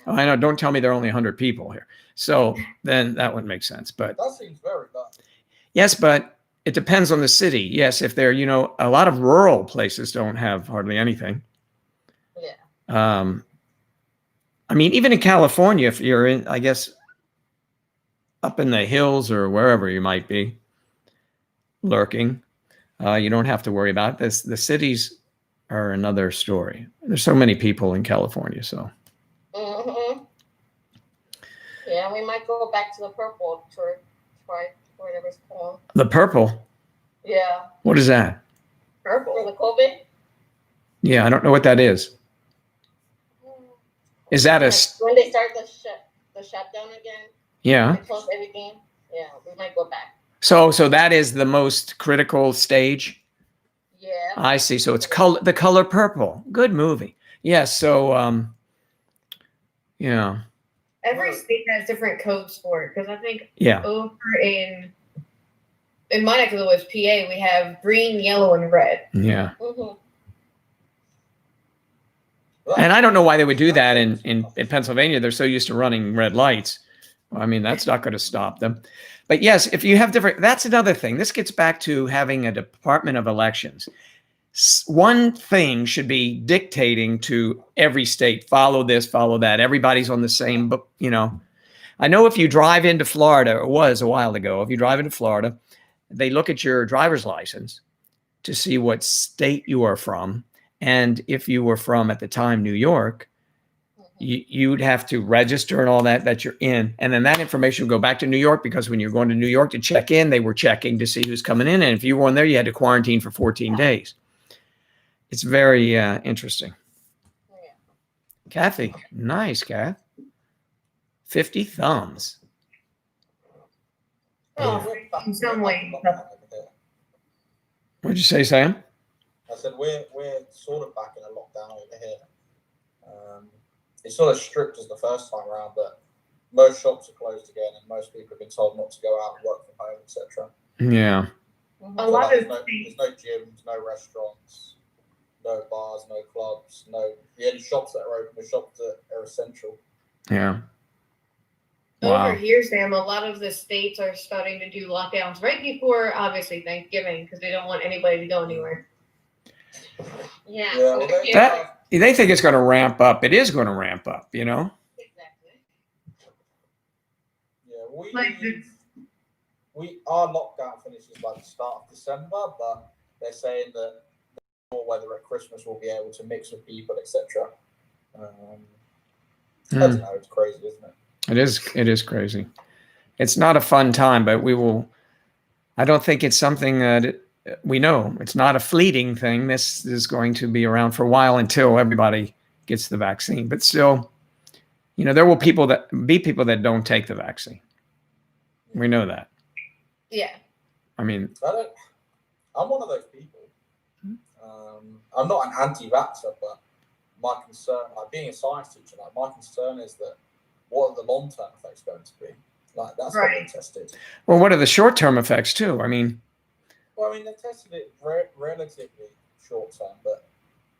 Oh, I know. Don't tell me there are only 100 people here. So then that would make sense. But That seems very low. yes, but it depends on the city. Yes, if they're, a lot of rural places don't have hardly anything. Yeah. I mean, even in California, if you're in, I guess, up in the hills or wherever you might be lurking, you don't have to worry about this. The cities are another story. There's so many people in California, so. Mm-hmm. Yeah, we might go back to the purple to try whatever it's called. The purple? Yeah. What is that? Purple. For the COVID? Yeah, I don't know what that is. Is that Like when they start the shutdown again? Yeah. They close everything. Yeah, we might go back. So that is the most critical stage? Yeah. I see. So it's the color purple. Good movie. Yes. So, yeah. Every state has different codes for it, because I think Yeah. over in my neck of the woods, PA, we have green, yellow, and red. Yeah. Mm-hmm. And I don't know why they would do that in Pennsylvania. They're so used to running red lights. I mean, that's not going to stop them. But yes, if you have that's another thing. This gets back to having a Department of Elections. One thing should be dictating to every state, follow this, follow that. Everybody's on the same, but I know if you drive into Florida, it was a while ago, if you drive into Florida, they look at your driver's license to see what state you are from. And if you were from, at the time, New York, you'd have to register and all that you're in. And then that information would go back to New York, because when you're going to New York to check in, they were checking to see who's coming in. And if you weren't there, you had to quarantine for 14 days. It's very interesting. Kathy, nice, Kath. 50 thumbs. Oh, in some way. What'd you say, Sam? I said we're sort of back in a lockdown over here. It's not as strict as the first time around, but most shops are closed again, and most people have been told not to go out and work from home, etc. Yeah. A lot of there's no gyms, no restaurants, no bars, no clubs, the only shops that are open are shops that are essential. Yeah. Over here, Sam, a lot of the states are starting to do lockdowns right before, obviously, Thanksgiving, because they don't want anybody to go anywhere. Yeah. Well, They think it's going to ramp up. It is going to ramp up, you know? Exactly. Yeah, our lockdown finishes by the start of December, but they're saying that whether at Christmas we'll be able to mix with people, etc. I don't know. It's crazy, isn't it? It is crazy. It's not a fun time, but I don't think it's something that we know. It's not a fleeting thing. This is going to be around for a while until everybody gets the vaccine. But still, there will be people that don't take the vaccine. We know that. Yeah. I mean, I'm one of those people. I'm not an anti-vaxxer, but my concern, like being a science teacher, my concern is that what are the long-term effects going to be? Like that's not been tested. Well, what are the short-term effects too? I mean, they tested it relatively short-term, but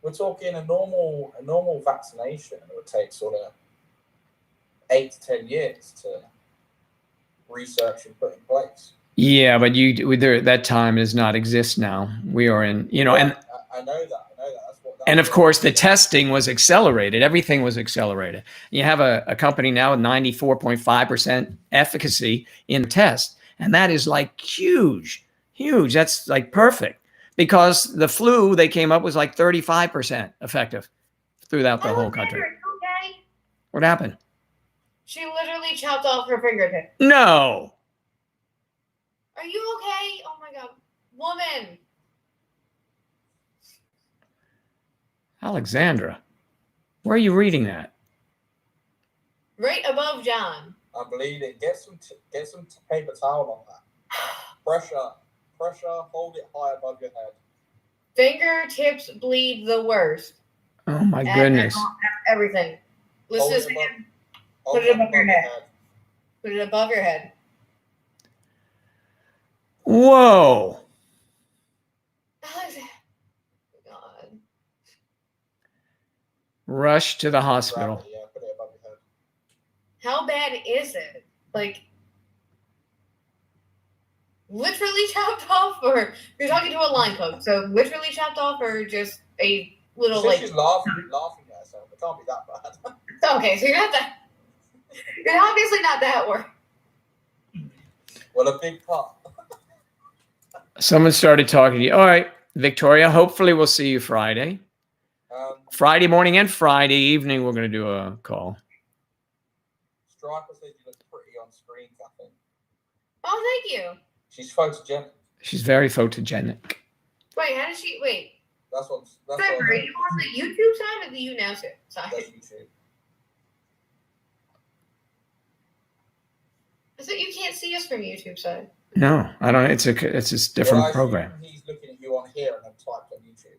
we're talking a normal vaccination. It would take sort of 8 to 10 years to research and put in place. Yeah, but that time does not exist now. We are in, and I know that. And of course, the testing was accelerated. Everything was accelerated. You have a company now with 94.5% efficacy in the test. And that is like huge. That's like perfect. Because the flu, they came up was like 35% effective throughout the whole country. Okay. What happened? She literally chopped off her fingertip. No. Are you okay? Oh my God. Woman. Alexandra, where are you reading that? Right above John. I'm bleeding. Get some paper towel on that. Pressure. Hold it high above your head. Fingertips bleed the worst. Oh my goodness. Everything. Listen to him. Put it above your head. Put it above your head. Whoa. God. Rush to the hospital. Yeah, put it above your head. How bad is it? Like, literally chopped off, or you're talking to a line cook, so literally chopped off, or just a little She's laughing at herself. It can't be that bad. Okay, so you're obviously not that worried. Well, a big part. Someone started talking to you. All right, Victoria, hopefully we'll see you Friday. Friday morning and Friday evening, we're going to do a call. Striker says you look pretty on screen, Kathy. Oh, thank you. She's photogenic. She's very photogenic. Wait, how does she? Wait. That's are you on the YouTube side or the YouNow side? That's YouTube. I thought you can't see us from YouTube side. No, I don't. It's a different program. He's looking at you on here and then typed on YouTube.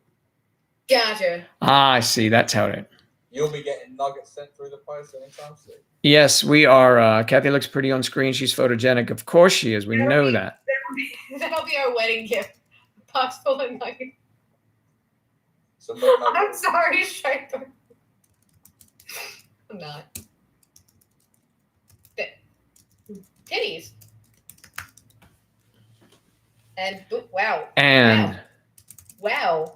Gotcha. I see. That's how it. You'll be getting nuggets sent through the post anytime soon. Yes, we are. Kathy looks pretty on screen. She's photogenic. Of course she is. We know that. That'll be our wedding gift. Box full of nuggets. So I'm sorry, Striker. I'm not. Titties. And wow. And wow.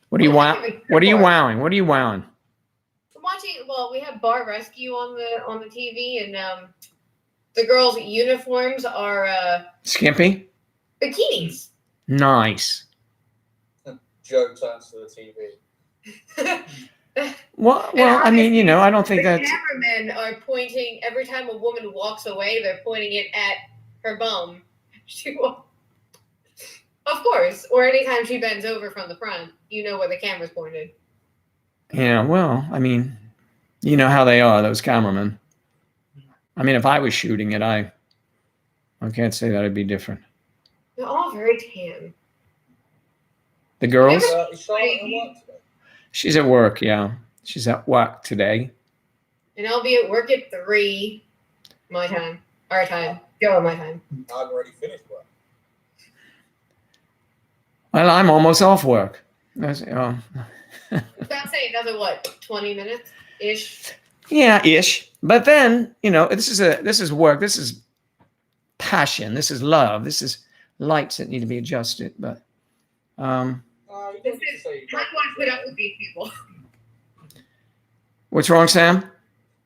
What are you wowing? What are you wowing? What are you wowing? I'm watching. Well, we have Bar Rescue on the TV, and the girls' uniforms are skimpy bikinis. Nice. Joe turns to the TV. Well, I mean, I don't think the that's. cameramen are pointing every time a woman walks away. They're pointing it at her bum. Of course, or anytime she bends over from the front, you know where the camera's pointed. Yeah, well, I mean, you know how they are, those cameramen. I mean, if I was shooting it, I can't say that it'd be different. They're all very tan. The girls? Is Charlotte at work today? She's at work, yeah. She's at work today. And I'll be at work at 3 my time. Our time. Go on my time. I've already finished work. Well, I'm almost off work. That's, About saying another what, 20 minutes ish? yeah, ish. But then, this is work. This is passion. This is love. This is lights that need to be adjusted. But You don't need to say How do I put up with these people? what's wrong, Sam?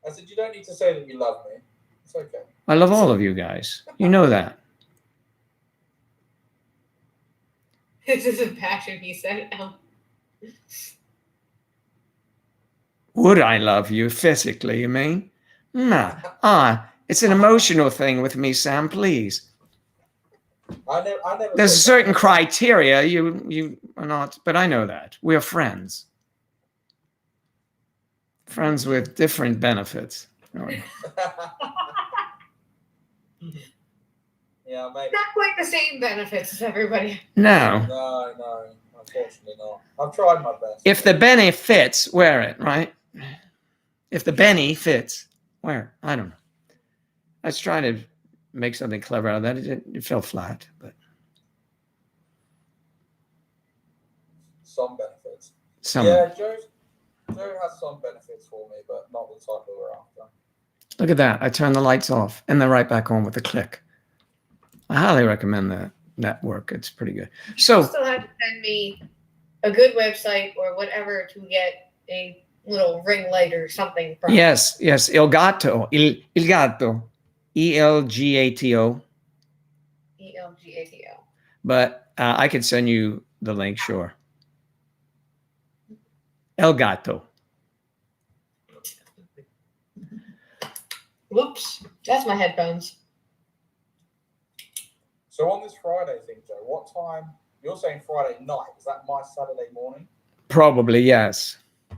I said you don't need to say that you love me. It's okay. I love all of you guys. You know that. This is a passion, he said. Would I love you physically, you mean? Nah. It's an emotional thing with me, Sam, please. I never There's a said certain that. criteria. You are not, but I know that. We are friends. Friends with different benefits. Yeah, maybe. Not quite the same benefits as everybody. No. No, unfortunately not. I've tried my best. If the Benny fits, wear it, right? If the Benny fits, wear it. I don't know. I was trying to make something clever out of that. It fell flat, but Some benefits. some. Yeah, Joe has some benefits for me, but not the type that we're after. Look at that. I turned the lights off and they're right back on with a click. I highly recommend that work. It's pretty good. You So still have to send me a good website or whatever to get a little ring light or something from. yes, Il Gatto. Il Gatto. ELGATO. ELGATO. But I could send you the link, sure. El Gato. Whoops. That's my headphones. So on this Friday thing, Joe, what time? You're saying Friday night. Is that my Saturday morning? Probably, yes. Yeah,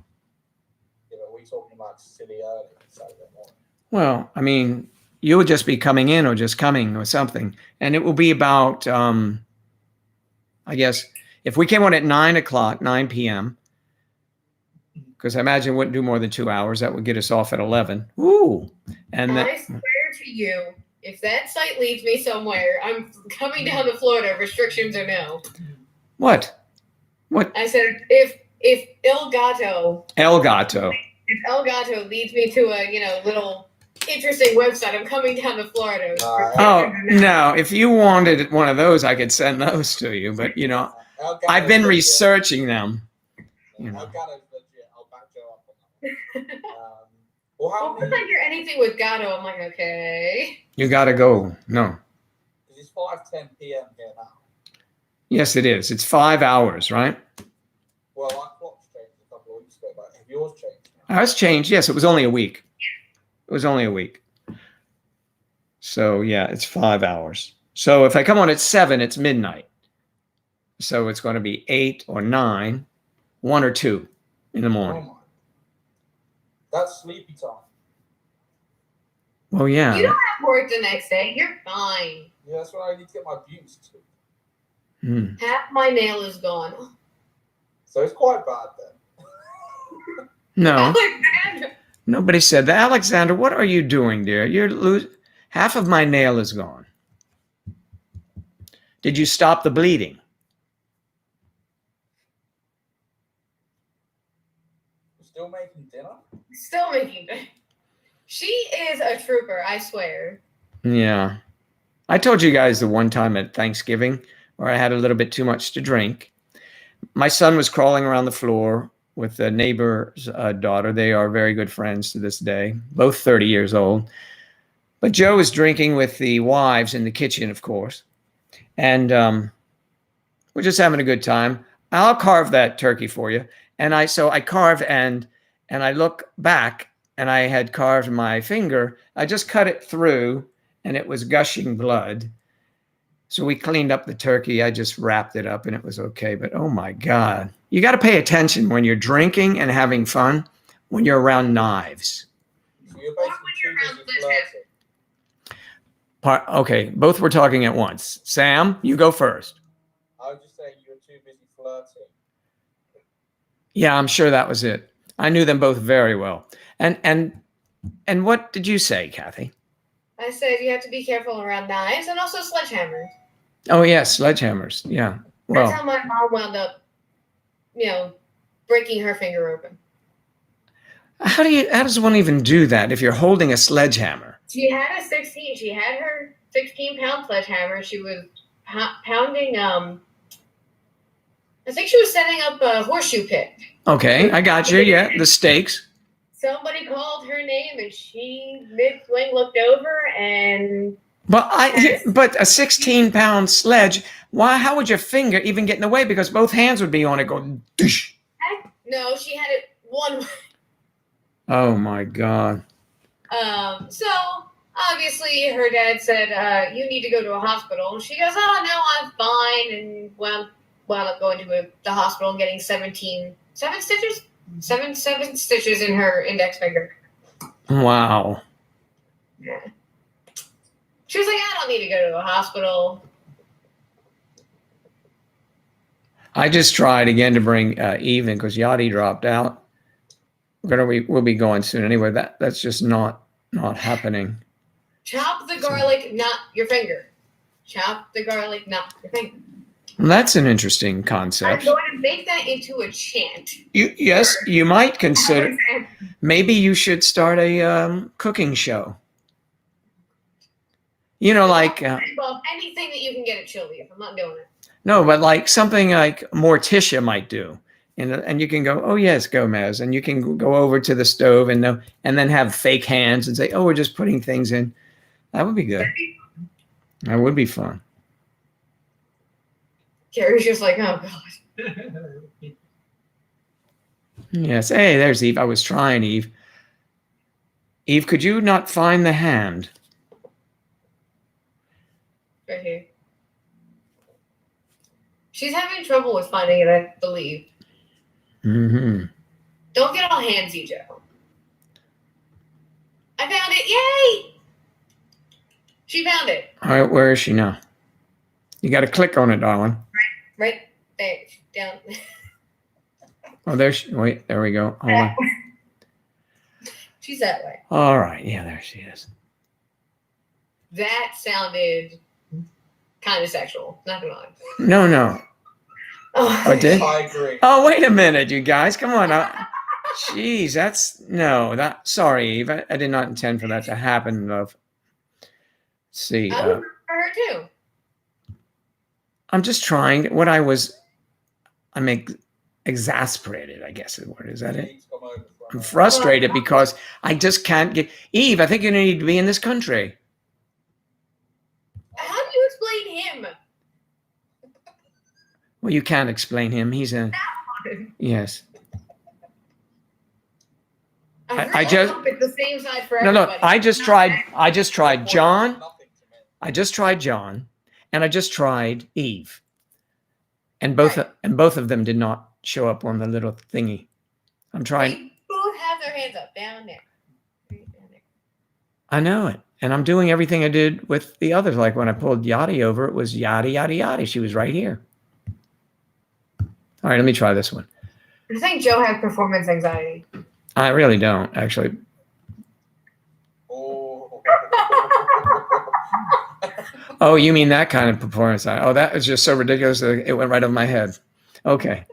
but we're talking about silly early Saturday morning. Well, I mean, you'll just be coming in or just coming or something. And it will be about, I guess, if we came on at 9 p.m., because I imagine it wouldn't do more than 2 hours. That would get us off at 11. Ooh. And I swear to you, if that site leads me somewhere, I'm coming down to Florida, restrictions or no. What? I said, if El Gato if El Gato leads me to a, little interesting website, I'm coming down to Florida. Oh, no. If you wanted one of those, I could send those to you. But, I've been researching them. El Gato's legit. I'll back Joe up on that one. Well, how Once I many? hear anything with Gato, I'm like, okay. You got to go. No. Because it's 5:10 p.m. here now. Yes, it is. It's 5 hours, right? Well, our clock's changed a couple of weeks ago, but have yours changed now? Ours changed. Yes, it was only a week. It was only a week. So, yeah, it's 5 hours. So if I come on at 7, it's midnight. So it's going to be 8 or 9, 1 or 2 in the Oh morning. my. That's sleepy time. Well, yeah. You don't have work the next day. You're fine. Yeah, that's what I need to get my beauty to. Hmm. Half my nail is gone. So it's quite bad then. No, Alexander. nobody said that. Alexander, what are you doing, dear? Half of my nail is gone. Did you stop the bleeding? We're still making dinner? Still making it. She is a trooper, I swear. Yeah. I told you guys the one time at Thanksgiving where I had a little bit too much to drink. My son was crawling around the floor with the neighbor's daughter. They are very good friends to this day, both 30 years old. But Joe was drinking with the wives in the kitchen, of course. And we're just having a good time. I'll carve that turkey for you. And I carved and I look back and I had carved my finger. I just cut it through and it was gushing blood. So we cleaned up the turkey. I just wrapped it up and it was okay. But oh my God, you got to pay attention when you're drinking and having fun when you're around knives. So you're basically too busy flirting. Okay, both were talking at once. Sam, you go first. I was just saying you were too busy flirting. Yeah, I'm sure that was it. I knew them both very well. And what did you say, Kathy? I said you have to be careful around knives and also sledgehammers. Oh yes, sledgehammers. Yeah. Well, that's how my mom wound up, breaking her finger open. How does one even do that if you're holding a sledgehammer? She had her 16-pound sledgehammer. She was pounding, I think she was setting up a horseshoe pit. Okay, I got you. Yeah, the stakes. Somebody called her name and she mid-swing looked over and... But a 16-pound sledge, how would your finger even get in the way? Because both hands would be on it going, dish. No, she had it one way. Oh my God. So obviously her dad said, you need to go to a hospital. And she goes, oh no, I'm fine. And wound up going to the hospital and getting 7 stitches in her index finger. Wow. Yeah. She was like, I don't need to go to a hospital. I just tried again to bring Eve in because Yachty dropped out. We'll be going soon anyway. That's just not happening. Chop the garlic, not your finger. Chop the garlic, not your finger. Well, that's an interesting concept. I'm going to make that into a chant. Yes, you might consider. Maybe you should start a cooking show. Like well, anything that you can get at Chili's. I'm not doing it. No, but like something like Morticia might do. And you can go, oh yes, Gomez, and you can go over to the stove and then have fake hands and say, oh, we're just putting things in. That would be good. That would be fun. Carrie's just like, oh God. Yes. Hey, there's Eve. I was trying, Eve. Eve, could you not find the hand? Right here. She's having trouble with finding it, I believe. Mm-hmm. Don't get all handsy, Joe. I found it. Yay! She found it. All right, where is she now? You got to click on it, darling. Right there. Down. Oh, wait, there we go. Hold on. She's that way. All right. Yeah, there she is. That sounded kind of sexual. Not gonna lie. No. Oh, it did? I agree. Oh, wait a minute, you guys. Come on. Jeez, sorry, Eve. I did not intend for that to happen, love. Let's see. I would prefer her too. I'm just trying. I'm exasperated, I guess is what is that it? I'm frustrated because I just can't get... Eve, I think you need to be in this country. How do you explain him? Well, you can't explain him. He's a... Yes. I just... It's the same side for No, everybody. I just tried John. I just tried John. And I just tried Eve. And both of them did not show up on the little thingy. I'm trying... They both have their hands up. Down there. I know it. And I'm doing everything I did with the others. Like when I pulled Yachty over, it was yada, yada, yada. She was right here. All right, let me try this one. I think Joe has performance anxiety. I really don't, actually. Oh. Oh, you mean that kind of performance? Oh, that was just so ridiculous that it went right over my head. Okay.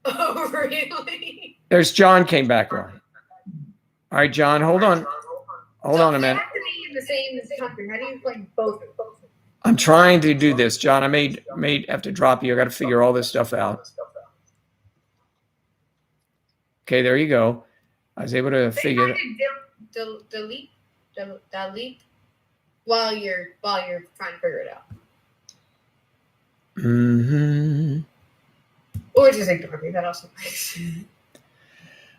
Oh, really? There's John came back on. All right, John, hold on. Hold on a minute. You have to be in the same country. How do you play both? I'm trying to do this, John. I may have to drop you. I got to figure all this stuff out. Okay, there you go. I was able to figure it. Delete while you're trying to figure it out. Mm-hmm. Or just ignore me. That also works.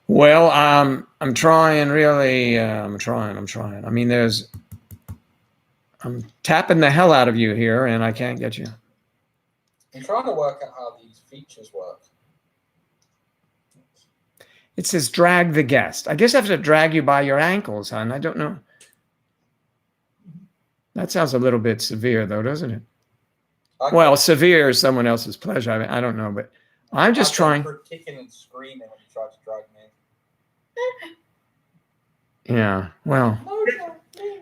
Well, I'm trying really. I'm trying. I mean, I'm tapping the hell out of you here, and I can't get you. I'm trying to work out how these features work. It says drag the guest. I guess I have to drag you by your ankles, hon. I don't know. That sounds a little bit severe, though, doesn't it? Well, severe is someone else's pleasure. I don't know, but I'm just trying. Kicking and screaming when you try to drag me. Yeah. Well,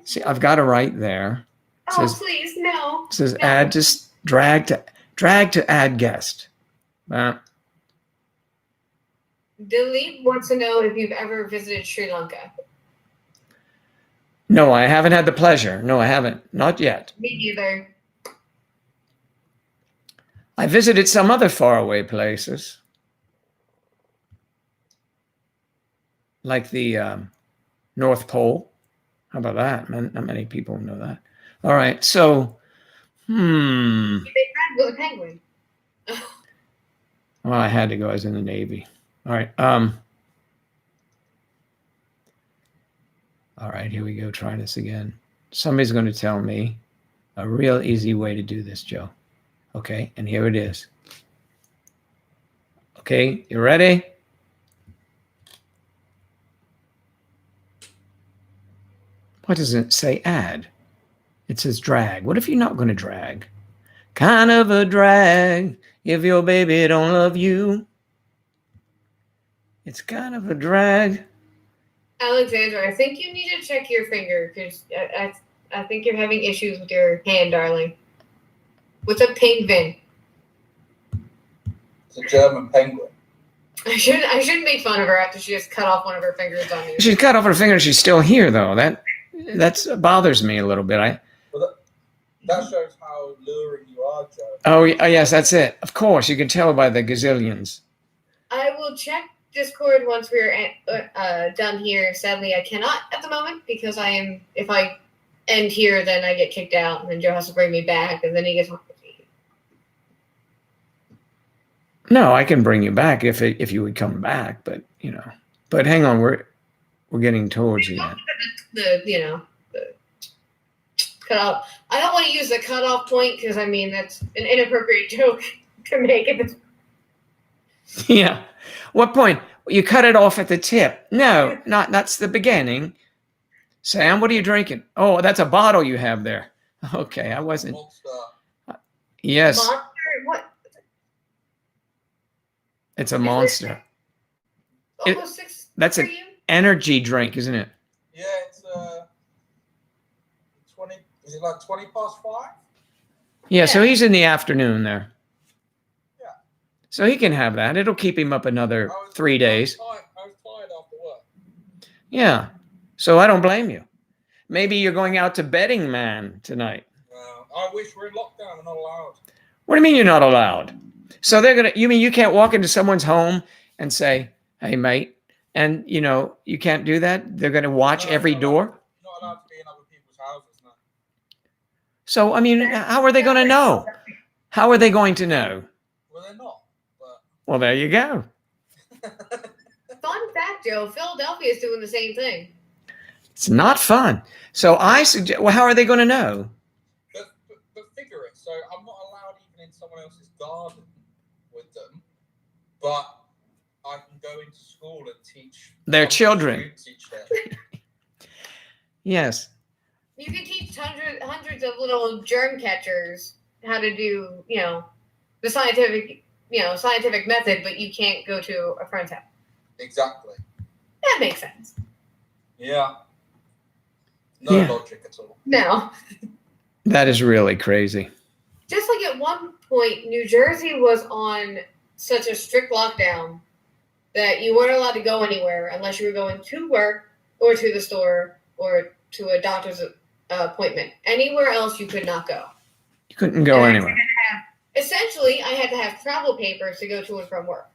see, I've got it right there. It Oh, says, please, no. It says No. add just drag to add guest. Dilip wants to know if you've ever visited Sri Lanka. No, I haven't had the pleasure. No, I haven't. Not yet. Me neither. I visited some other faraway places, like the North Pole. How about that? Not many people know that. All right, so, You made friends with a penguin. Well, I had to go. I was in the Navy. All right. All right, here we go. Try this again. Somebody's going to tell me a real easy way to do this, Joe. Okay, and here it is. Okay, you ready? What does it say add? It says drag. What if you're not going to drag? Kind of a drag if your baby don't love you. It's kind of a drag. Alexandra, I think you need to check your finger because I think you're having issues with your hand, darling. What's a penguin? It's a German penguin. I shouldn't make fun of her after she just cut off one of her fingers on you. She's cut off her finger. She's still here, though. That bothers me a little bit. That shows how luring you are, Joe. Oh, yes, that's it. Of course, you can tell by the gazillions. I will check Discord once we're done here. Sadly, I cannot at the moment because if I end here, then I get kicked out, and then Joe has to bring me back, and then he gets. No, I can bring you back if you would come back, but But hang on, we're getting towards the end. The cut off. I don't want to use the cutoff point because that's an inappropriate joke to make it. Yeah. What point? You cut it off at the tip. No, that's the beginning. Sam, what are you drinking? Oh, that's a bottle you have there. Okay, I wasn't. Monster. Yes. Monster? What? It's a monster. Almost 6 That's for an you? energy drink, isn't it? Yeah, it's 20. Is it like 20 past 5? Yeah, so he's in the afternoon there. Yeah. So he can have that. It'll keep him up another 3 days. I was tired after work. Yeah. So I don't blame you. Maybe you're going out to Bedding Man tonight. I wish we're in lockdown. We're not allowed. What do you mean you're not allowed? So you mean you can't walk into someone's home and say, "Hey, mate," and you can't do that? They're going to watch every door? You're not allowed to be in other people's houses, no. So, how are they going to know? How are they going to know? Well, they're not. But... Well, there you go. Fun fact, Joe, Philadelphia is doing the same thing. It's not fun. So I suggest, well, how are they going to know? But figure it. So I'm not allowed even in someone else's garden with them, but I can go into school and teach their children. Yes. You can teach hundreds of little germ catchers how to do, the scientific method, but you can't go to a friend's house. Exactly. That makes sense. Yeah. No logic at all. No. That is really crazy. Just like at one point, New Jersey was on such a strict lockdown that you weren't allowed to go anywhere unless you were going to work or to the store or to a doctor's appointment. Anywhere else, you could not go. You couldn't go anywhere. Essentially, I had to have travel papers to go to and from work.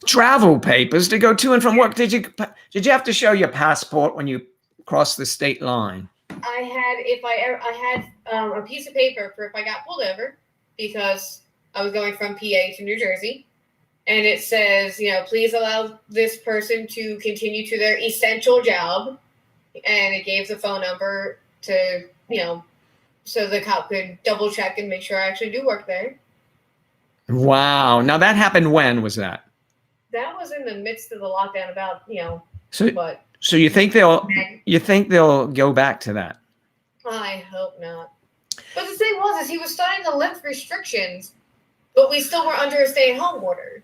Travel papers to go to and from work. Did you have to show your passport when you crossed the state line? I had a piece of paper for if I got pulled over because I was going from PA to New Jersey, and it says, please allow this person to continue to their essential job. And it gave the phone number to, so the cop could double check and make sure I actually do work there. Wow. Now that happened when was that? That was in the midst of the lockdown about, So you think they'll go back to that? I hope not. But the thing is he was starting to lift restrictions, but we still were under a stay-at-home order.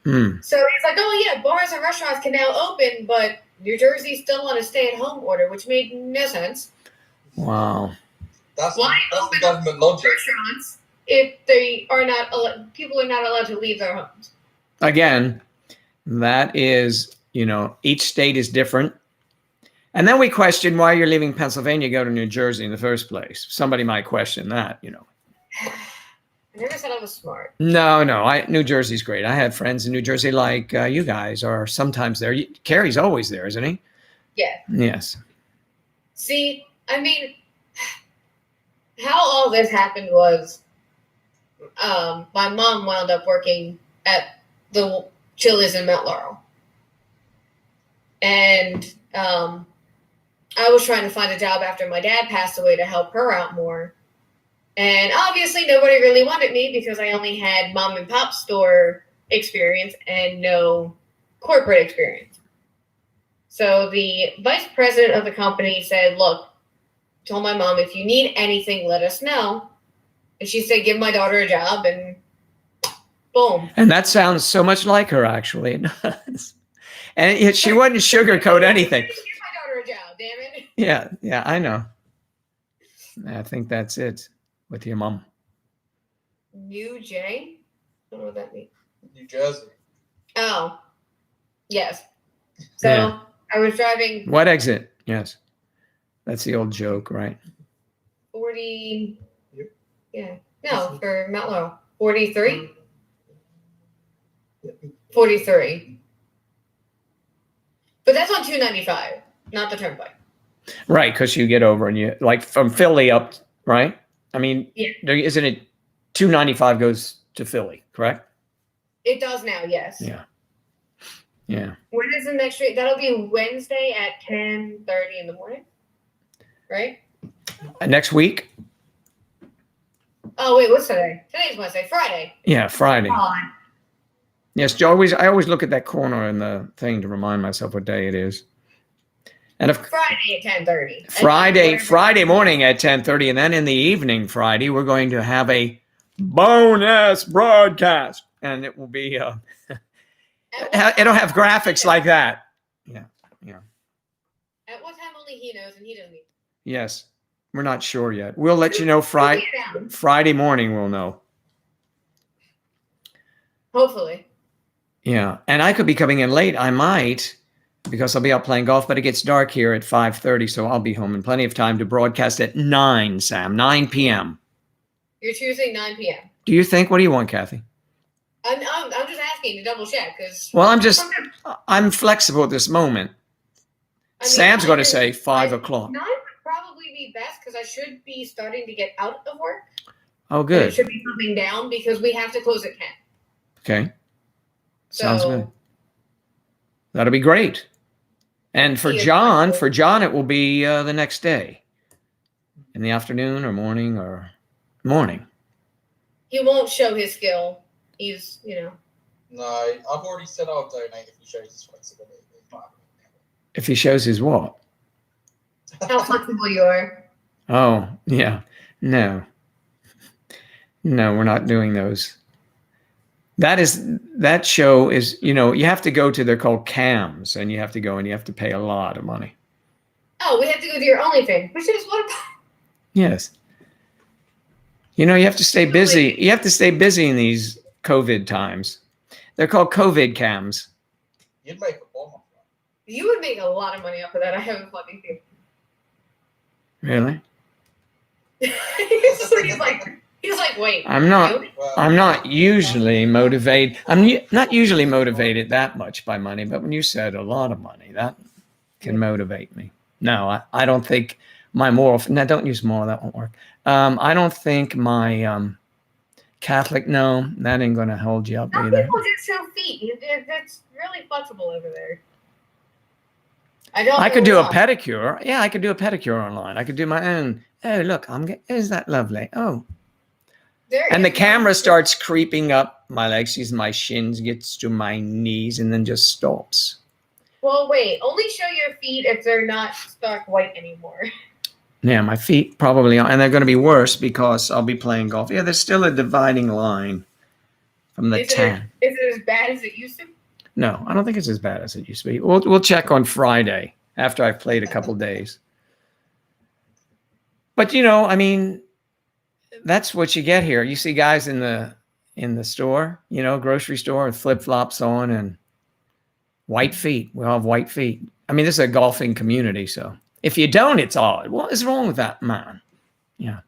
So he's like, oh yeah, bars and restaurants can now open, but New Jersey's still on a stay-at-home order, which made no sense. Wow. That's Why the open government logic. restaurants if they are not people are not allowed to leave their homes? Again, that is, each state is different. And then we question why you're leaving Pennsylvania to go to New Jersey in the first place. Somebody might question that, I never said I was smart. No, New Jersey's great. I had friends in New Jersey like you guys are sometimes there. Carrie's always there, isn't he? Yeah. Yes. See, I mean, how all this happened was my mom wound up working at the Chili's in Mount Laurel. And I was trying to find a job after my dad passed away to help her out more. And obviously nobody really wanted me because I only had mom and pop store experience and no corporate experience. So the vice president of the company said, look, told my mom, if you need anything, let us know. And she said, give my daughter a job, and boom. And that sounds so much like her, actually. It does. And she wouldn't sugarcoat anything. Give my daughter a job, damn it. Yeah, I know. I think that's it with your mom. New J? I don't know what that means. New Jersey. Oh, yes. So Yeah. I was driving What exit? Yes. That's the old joke, right? 40. Yep. Yeah. No, for Mount Laurel. 43? Yep. 43. But that's on 295, not the turnpike. Right, because you get over and you, like from Philly up, right? I mean, Yeah. Isn't it 295 goes to Philly, correct? It does now, yes. Yeah. Yeah. When is the next street? That'll be Wednesday at 10:30 in the morning, right? Next week? Oh, wait, what's today? Today's Wednesday. Friday. Yeah, Friday. On. Yes, I always look at that corner in the thing to remind myself what day it is. And if Friday at 10:30. Friday morning at 10:30, and then in the evening Friday, we're going to have a bonus broadcast, and it will be it'll have graphics like that. Yeah. At what time only he knows, and he doesn't. Yes, we're not sure yet. We'll let you know Friday morning. We'll know. Hopefully. Yeah, and I could be coming in late. I might, because I'll be out playing golf, but it gets dark here at 5:30, so I'll be home in plenty of time to broadcast at 9, Sam, 9 p.m. You're choosing 9 p.m. Do you think? What do you want, Kathy? I'm just asking to double check because. Well, I'm flexible at this moment. I mean, Sam's going to say 5 o'clock. 9 would probably be best because I should be starting to get out of work. Oh, It good. should be coming down because we have to close at 10. Okay. Sounds So- good. That'll be great. And for Yeah. John, it will be the next day, in the afternoon or morning morning. He won't show his skill. He's, No, I've already said I'll donate if he shows his flexibility. If he shows his what? how flexible you are. Oh, yeah. No, we're not doing those. That show is, you have to go to, they're called cams, and you have to go and you have to pay a lot of money. Oh, we have to go to your OnlyFans. Which is what about? Yes. You have to stay busy. You have to stay busy in these COVID times. They're called COVID cams. You'd make a bomb off that. You would make a lot of money off of that. I have a funny feeling. Really? he's like, wait. I'm not. really? Well, I'm not usually motivated. Not usually motivated that much by money, but when you said a lot of money, that can motivate me. No, I don't think my moral. No, don't use moral. That won't work. I don't think my Catholic, no, that ain't gonna hold you up Some either. people just show feet. That's really flexible over there. I could do a pedicure. Yeah, I could do a pedicure online. I could do my own. Oh, look, is that lovely? Oh. And the camera starts creeping up my legs, sees my shins, gets to my knees, and then just stops. Well, wait. Only show your feet if they're not stark white anymore. Yeah, my feet probably are. And they're going to be worse because I'll be playing golf. Yeah, there's still a dividing line from the tan. Is it as bad as it used to be? No, I don't think it's as bad as it used to be. We'll check on Friday after I've played a couple days. But, I mean, that's what you get here. You see guys in the store, grocery store with flip-flops on and white feet. We all have white feet. I mean, this is a golfing community, so if you don't, it's odd. What is wrong with that man? Yeah.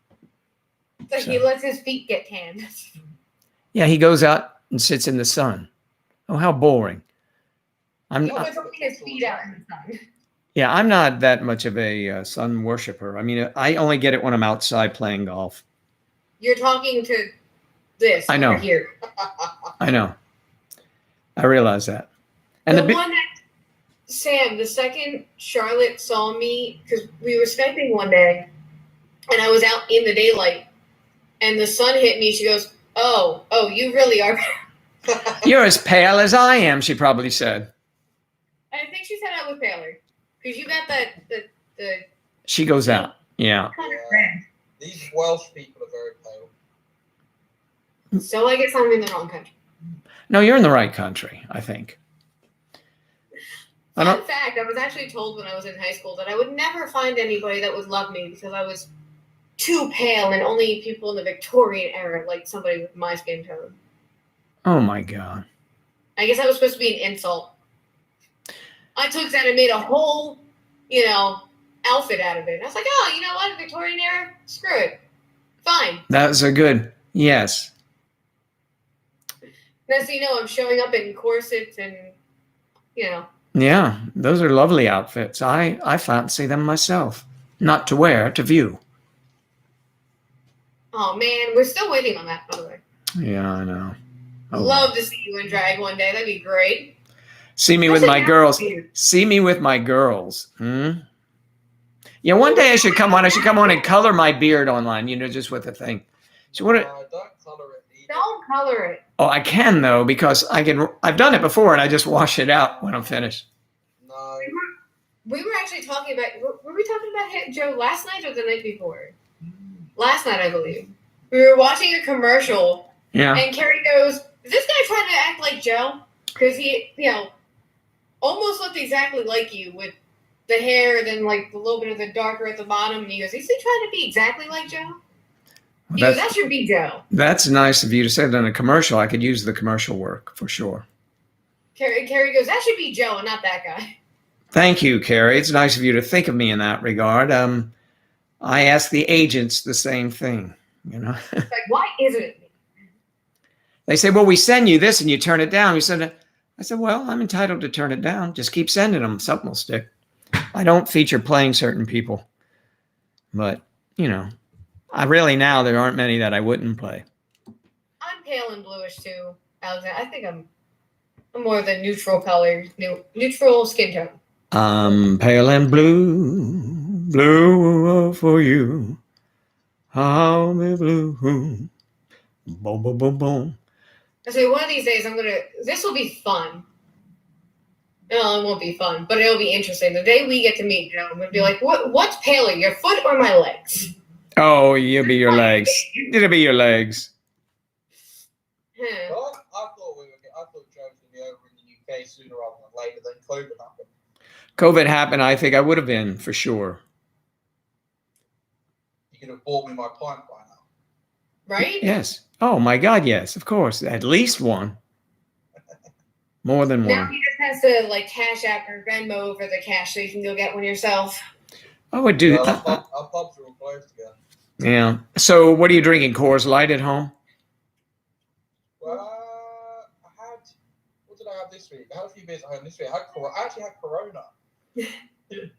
Like he lets his feet get tanned. Yeah, he goes out and sits in the sun. Oh, how boring. He puts his feet out in the sun. Yeah, I'm not that much of a sun worshiper. I mean, I only get it when I'm outside playing golf. You're talking to this. I know. Here. I know. I realize that. And the one that Sam, the second Charlotte saw me, because we were Skyping one day, and I was out in the daylight, and the sun hit me. She goes, "Oh, you really are." You're as pale as I am, she probably said. I think she said I was paler because you got the. She goes out. Yeah. These Welsh people are very pale. So I guess I'm in the wrong country. No, you're in the right country, I think. Fun fact, I was actually told when I was in high school that I would never find anybody that would love me because I was too pale and only people in the Victorian era liked somebody with my skin tone. Oh, my God. I guess that was supposed to be an insult. I took that and made a whole, outfit out of it. And I was like, oh, you know what? Victorian era? Screw it. Fine. That's a good, yes. Now, so I'm showing up in corsets and, Yeah, those are lovely outfits. I fancy them myself. Not to wear, to view. Oh, man. We're still waiting on that, by the way. Yeah, I know. Oh. Love to see you in drag one day. That'd be great. See me with my girls. See me with my girls. Yeah, one day I should come on. I should come on and color my beard online, just with a thing. So what? Don't color it either. Don't color it. Oh, I can though, because I've done it before and I just wash it out when I'm finished. No. We were actually talking about, were we talking about Joe last night or the night before? Last night, I believe. We were watching a commercial. Yeah. And Carrie goes, is this guy trying to act like Joe? Because he, almost looked exactly like you with the hair and then like a little bit of the darker at the bottom. And he goes, is he trying to be exactly like Joe? He goes, that should be Joe. That's nice of you to say that in a commercial. I could use the commercial work for sure. Carrie goes, that should be Joe and not that guy. Thank you, Carrie. It's nice of you to think of me in that regard. I ask the agents the same thing, It's like, why isn't it me? They say, well, we send you this and you turn it down. I said, well, I'm entitled to turn it down. Just keep sending them. Something will stick. I don't feature playing certain people. But, I really now there aren't many that I wouldn't play. I'm pale and bluish too, Alexander. I think I'm more the neutral color, neutral skin tone. I'm pale and blue for you. I'll be blue. Boom, boom, boom, boom. I say one of these days this will be fun. No, it won't be fun, but it'll be interesting. The day we get to meet, I'm going to be like, what's paler, your foot or my legs? Oh, you'll be your legs. It'll be your legs. Well, I thought Joe was going to be over in the UK sooner rather than later. Then COVID happened. COVID happened. I think I would have been for sure. You could have bought me my pint by now. Right? Yes. Oh my God, yes, of course. At least one. More than now one. he just has to Cash App or Venmo over the cash so you can go get one yourself. I would do that. Our pubs are all closed again. Yeah. So what are you drinking? Coors Light at home? Well, what did I have this week? I had a few beers at home this week. I actually had Corona.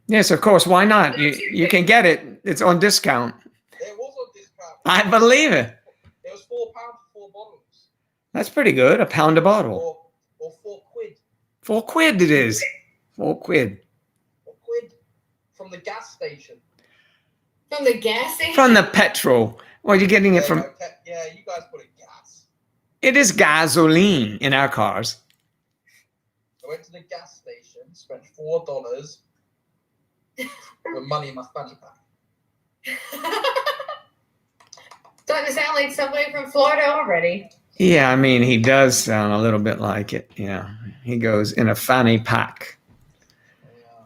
Yes, of course. Why not? You can get it. It's on discount. It was on discount. I believe it. It was £4 for 4 That's pretty good. A pound a bottle. Or £4. £4 it is. £4. £4 from the gas station. From the gas station? From the petrol. Well, you're getting it from... Yeah, you guys put it gas. It is gasoline in our cars. I went to the gas station, spent $4 with money in my fanny pack. Starting to sound like somebody from Florida already. Yeah, I mean, he does sound a little bit like it. Yeah, he goes in a fanny pack.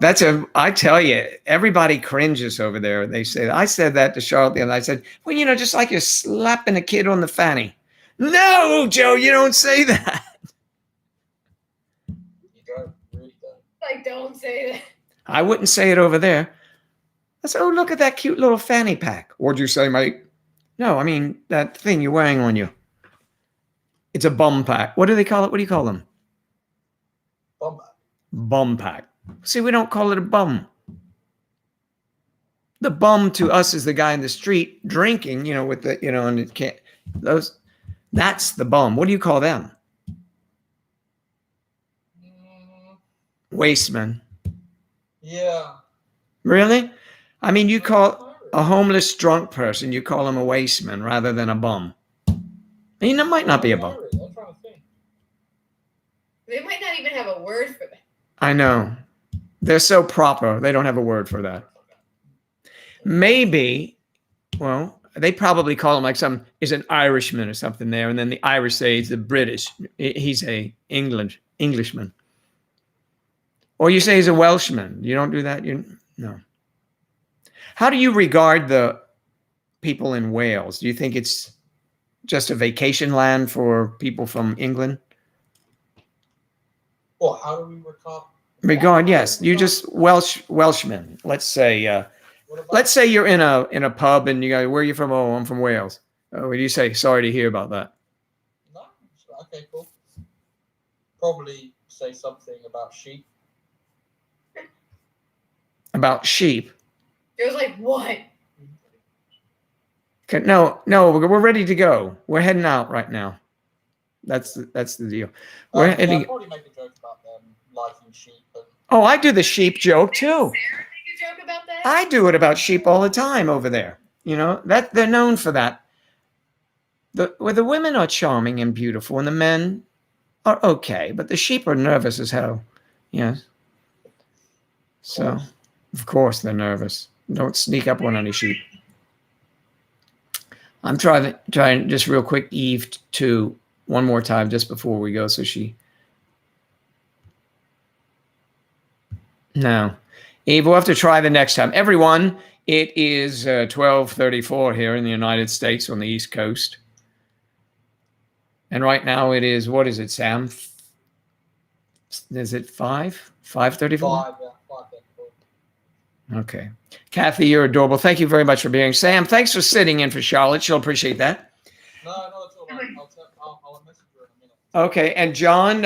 I tell you, everybody cringes over there. They say, I said that to Charlotte the other night. I said, well, just like you're slapping a kid on the fanny. No, Joe, you don't say that. You don't, really don't. Like, don't say that. I wouldn't say it over there. I said, oh, look at that cute little fanny pack. What'd you say, mate? No, I mean, that thing you're wearing on you. It's a bum pack. What do they call it? What do you call them? Bum pack. Bum pack. See, we don't call it a bum. The bum to us is the guy in the street drinking, with the, and it can't, that's the bum. What do you call them? Wasteman. Yeah. Really? I mean, you call a homeless drunk person, you call him a wasteman rather than a bum. And it might not be a bum. I'm trying to think. They might not even have a word for that. I know. They're so proper. They don't have a word for that. Maybe, well, they probably call him like is an Irishman or something there. And then the Irish say he's the British. He's a Englishman. Or you say he's a Welshman. You don't do that? No. How do you regard the people in Wales? Do you think it's just a vacation land for people from England? Well, how do we regard? Yes, you just Welshman. Let's say you're in a pub and you go, where are you from? Oh, I'm from Wales. Oh, what do you say? Sorry to hear about that. No, okay, cool. Probably say something about sheep. It was like, what? Okay, no, we're ready to go. We're heading out right now. That's the deal. We're heading. I'll probably make a joke about them liking sheep. Oh, I do the sheep joke too. Sarah make a joke about that? I do it about sheep all the time over there. That they're known for that. The women are charming and beautiful, and the men are okay, but the sheep are nervous as hell. Yes. So, of course they're nervous. Don't sneak up on any sheep. I'm trying just real quick, Eve, to one more time just before we go. So no, Eve, we'll have to try the next time. Everyone, it is 12:34 here in the United States on the East Coast. And right now it is, what is it, Sam? Is it 5:34? 5:34. Okay. Kathy, you're adorable. Thank you very much for being here. Sam, thanks for sitting in for Charlotte. She'll appreciate that. No, it's all right. I'll message her in a minute. Okay. And John,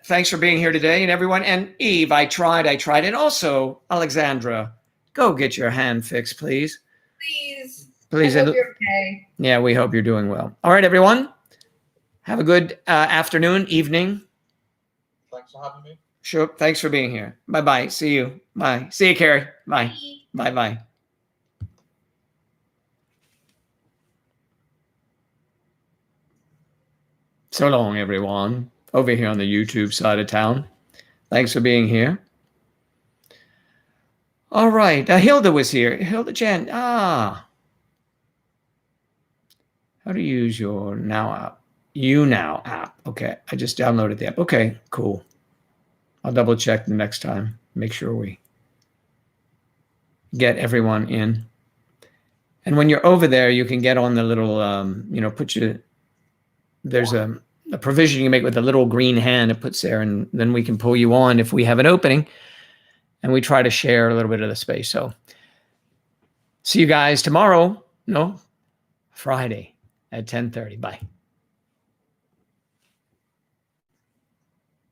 thanks for being here today, and everyone. And Eve, I tried. And also, Alexandra, go get your hand fixed, please. Please. I hope you're okay. Yeah, we hope you're doing well. All right, everyone. Have a good afternoon, evening. Thanks for having me. Sure. Thanks for being here. Bye-bye. See you. Bye. See you, Carrie. Bye. Bye-bye. So long, everyone. Over here on the YouTube side of town. Thanks for being here. All right. Hilda was here. Hilda Jen. How to use your Now app. YouNow app. Okay. I just downloaded the app. Okay, cool. I'll double check the next time. Make sure we get everyone in. And when you're over there, you can get on the little, there's a provision you make with a little green hand it puts there, and then we can pull you on if we have an opening, and we try to share a little bit of the space. So see you guys tomorrow. No, Friday at 10:30. Bye.